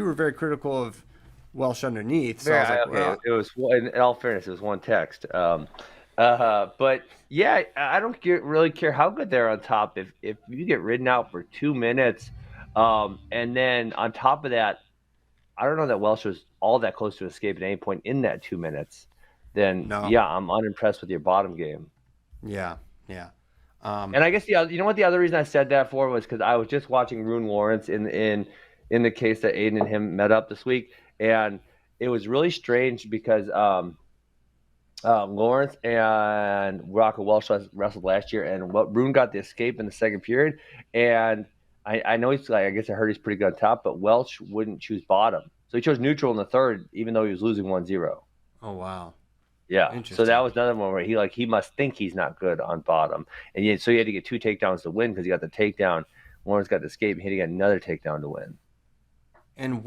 were very critical of Welsh underneath. So I was like, it was in all fairness, it was one text. But yeah, I don't really care how good they're on top. If you get ridden out for 2 minutes, and then on top of that, I don't know that Welsh was all that close to escape at any point in that 2 minutes. Then yeah, I'm unimpressed with your bottom game. Yeah. And I guess you know what the other reason I said that for was because I was just watching Rune Lawrence in the case that Aiden and him met up this week, and it was really strange because Lawrence and Rocco Welsh wrestled last year, and Rune got the escape in the second period, and I know he's like, I guess I heard he's pretty good on top, but Welsh wouldn't choose bottom, so he chose neutral in the third, even though he was losing 1-0. Oh wow. Yeah, so that was another one where he must think he's not good on bottom, and so he had to get 2 takedowns to win because he got the takedown. Lawrence got the escape, and he had to get another takedown to win. And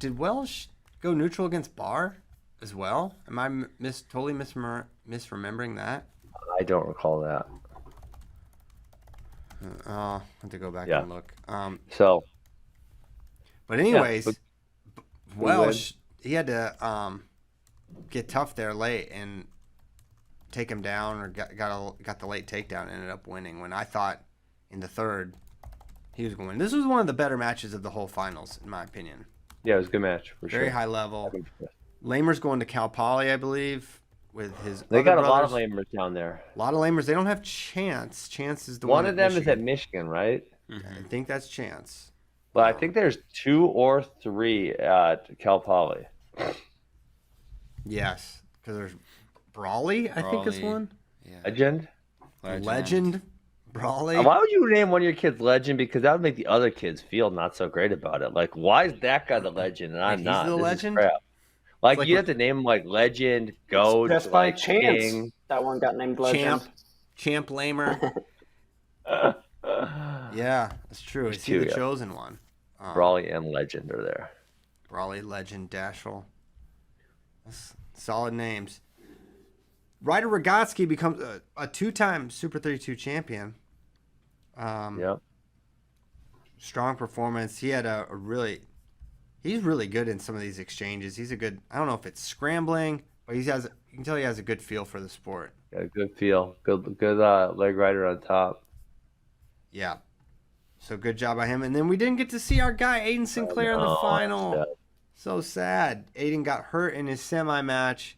did Welsh go neutral against Barr as well? Am I totally misremembering that? I don't recall that. I'll have to go back and look. But anyways, Welsh, he had to get tough there late and take him down, or got the late takedown and ended up winning, when I thought in the third he was going to win. This was one of the better matches of the whole finals, in my opinion. Yeah, it was a good match for sure. Very high level. Lamer's going to Cal Poly, I believe, with his They got brothers. a lot of Lamers down there. A lot of Lamers. They don't have Chance. Chance is the one one of them Michigan. Is at Michigan, right? Mm-hmm. I think that's Chance. But I think there's 2 or 3 at Cal Poly. Yes, because there's Brawley, I think is one. Yeah. Legend. Brawley. Why would you name one of your kids Legend? Because that would make the other kids feel not so great about it. Like, why is that guy the Legend and I'm not? He's the Legend? Like you have to name him like Legend, Goat, just by like chance. King. That one got named Legend. Champ Lamer. Yeah, that's true. Is he the chosen one? Brawley and Legend are there. Brawley, Legend, Dashiell. That's solid names. Ryder Rogotsky becomes a 2-time Super 32 champion. Strong performance. He had he's really good in some of these exchanges. He's a good, I don't know if it's scrambling, but you can tell he has a good feel for the sport. Got a good feel. Good leg rider on top. Yeah. So good job by him. And then we didn't get to see our guy Aiden Sinclair in the final. So sad. Aiden got hurt in his semi match.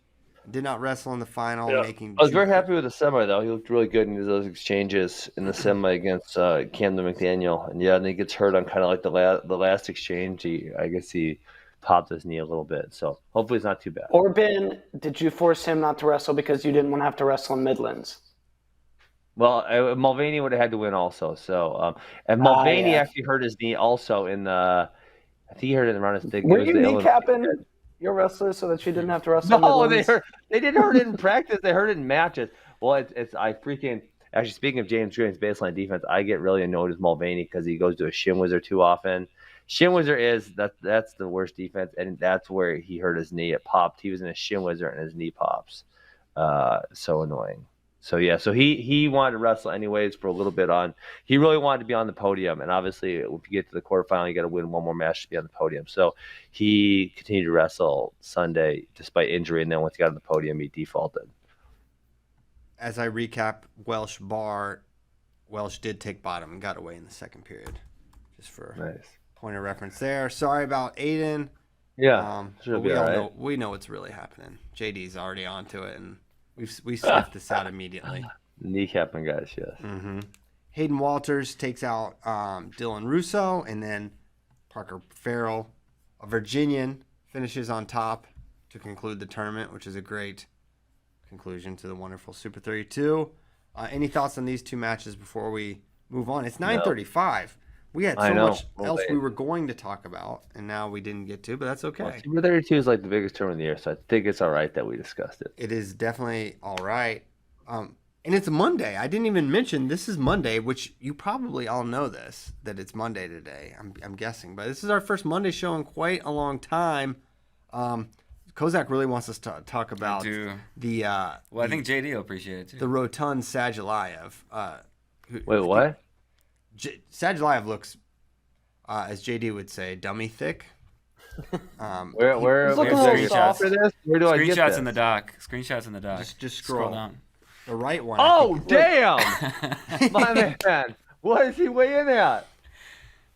Did not wrestle in the final. I was very happy with the semi, though. He looked really good in those exchanges in the semi against Camden McDaniel. And then he gets hurt on kind of like the last exchange. I guess he popped his knee a little bit. So hopefully it's not too bad. Orban, did you force him not to wrestle because you didn't want to have to wrestle in Midlands? Well, Mulvaney would have had to win also. So, and Mulvaney actually hurt his knee also in the. I think he hurt it around his thing. Were you kneecapping your wrestlers so that you didn't have to wrestle? No, they didn't hurt it in practice. They hurt it in matches. Well, actually speaking of James Green's baseline defense, I get really annoyed with Mulvaney because he goes to a shin whizzer too often. Shin whizzer that's the worst defense, and that's where he hurt his knee. It popped. He was in a shin whizzer and his knee pops. So annoying. So yeah, so he wanted to wrestle anyways for a little bit on. He really wanted to be on the podium, and obviously, if you get to the quarterfinal, you got to win one more match to be on the podium. So he continued to wrestle Sunday despite injury, and then once he got on the podium, he defaulted. as I recap Welsh bar, Welsh did take bottom and got away in the second period. Just for point of reference there. Sorry about Aiden. Yeah, we know what's really happening. JD's already onto it, and we sniffed this out immediately. Kneecapping guys, yes. Mm-hmm. Hayden Walters takes out Dylan Russo, and then Parker Farrell, a Virginian, finishes on top to conclude the tournament, which is a great conclusion to the wonderful Super 32. Any thoughts on these two matches before we move on? It's 9:35. We had so much else we were going to talk about, and now we didn't get to, but that's okay. Well, Super 32 is like the biggest tournament of the year, so I think it's all right that we discussed it. It is definitely all right. And it's Monday. I didn't even mention this is Monday, which you probably all know this, that it's Monday today, I'm guessing. But this is our first Monday show in quite a long time. Kozak really wants us to talk about the... I think JD will appreciate it, too. The rotund Sadulayev. Wait, what? Sadulayev looks, as JD would say, dummy thick. Where screenshots for this? Where do I get Screenshots this? in the doc. Screenshots in the doc. Just scroll down. The right one. Oh, damn! My man. What is he weighing at?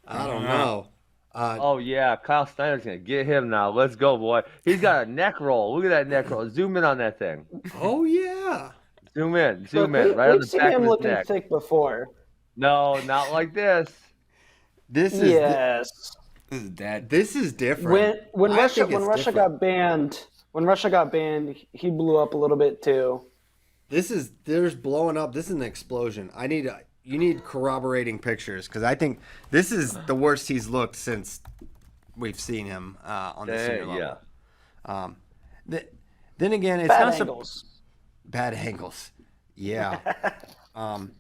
I don't know. Oh, yeah. Kyle Snyder's going to get him now. Let's go, boy. He's got a neck roll. Look at that neck roll. Zoom in on that thing. Oh, yeah. Zoom in. Right on the back of his neck. We've seen him looking thick before. No, not like this. This is This is different. When Russia got banned, he blew up a little bit too. There's blowing up. This is an explosion. You need corroborating pictures because I think this is the worst he's looked since we've seen him on the senior level. Yeah. Then again, it's bad not angles. Bad angles. Yeah. I'm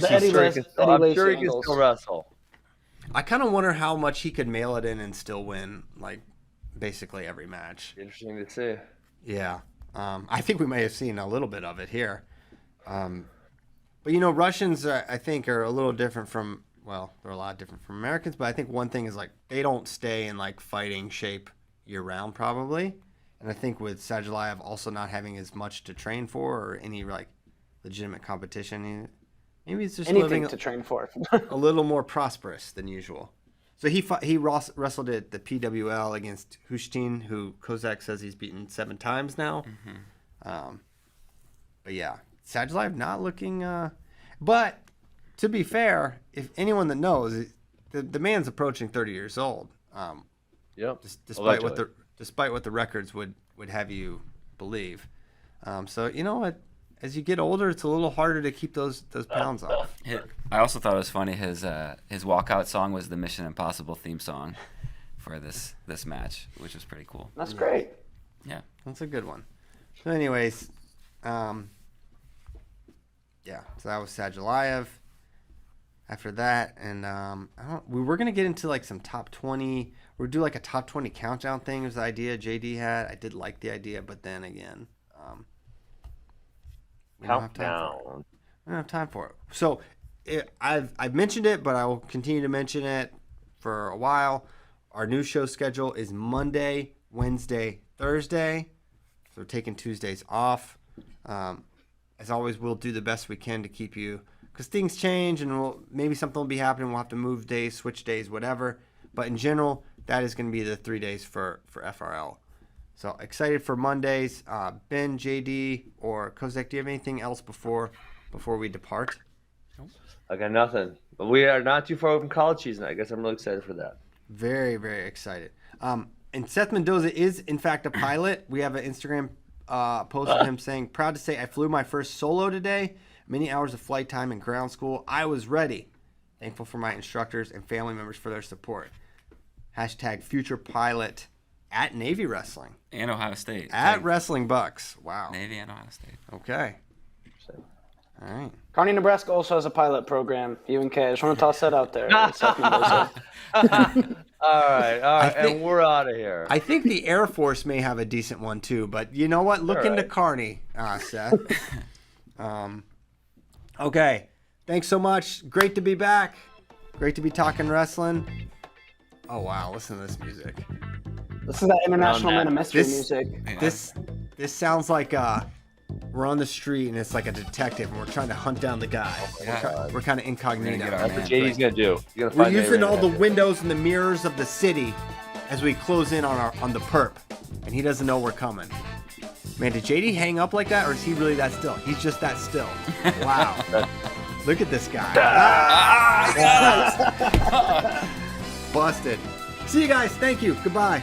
sure he can still wrestle. I kind of wonder how much he could mail it in and still win, like basically every match. Interesting to see. Yeah. I think we may have seen a little bit of it here. But, Russians, I think, are a little different from, they're a lot different from Americans. But I think one thing is, they don't stay in, fighting shape year-round, probably. And I think with Sadulayev also not having as much to train for or any, legitimate competition, maybe he's just anything to train for. a little more prosperous than usual. So he wrestled at the PWL against Hushtin, who Kozak says he's beaten 7 times now. Mm-hmm. But yeah, Sadulayev not looking. But to be fair, if anyone that knows, the man's approaching 30 years old. Yep. Despite what the records would have you believe. So you know what? As you get older, it's a little harder to keep those pounds off. I also thought it was funny. His walkout song was the Mission Impossible theme song for this match, which was pretty cool. That's great. Yeah, that's a good one. So, anyways, so that was Sadulayev. After that, and we were gonna get into some top 20. We'd do a top 20 countdown thing. Was the idea JD had. I did like the idea, but then again. We don't have time for it. So I've mentioned it, but I will continue to mention it for a while. Our new show schedule is Monday, Wednesday, Thursday. So we're taking Tuesdays off. As always, we'll do the best we can to keep you, because things change and maybe something will be happening. We'll have to move days, switch days, whatever. But in general, that is going to be the 3 days for FRL. So excited for Mondays. Ben, JD, or Kozak, do you have anything else before we depart? Nope. I got nothing. But we are not too far from college season. I guess I'm really excited for that. Very, very excited. And Seth Mendoza is, in fact, a pilot. We have an Instagram post of him saying, "Proud to say I flew my first solo today. Many hours of flight time in ground school. I was ready. Thankful for my instructors and family members for their support. # future pilot." At Navy Wrestling. And Ohio State. At Wrestling Bucks. Wow. Navy and Ohio State. Okay. All right. Kearney, Nebraska also has a pilot program. UNK. I just want to toss that out there. All right. And we're out of here. I think the Air Force may have a decent one too, but you know what? Look into Kearney, Seth. Okay. Thanks so much. Great to be back. Great to be talking wrestling. Oh, wow. Listen to this music. This is that International Man of Mystery music. This sounds like we're on the street and it's like a detective and we're trying to hunt down the guy. We're kind of incognito. That's what JD's gonna do. We're using all the windows and the mirrors of the city as we close in on the perp, and he doesn't know we're coming. Man, did JD hang up like that, or is he really that still? He's just that still. Wow. Look at this guy. Busted. See you guys. Thank you. Goodbye.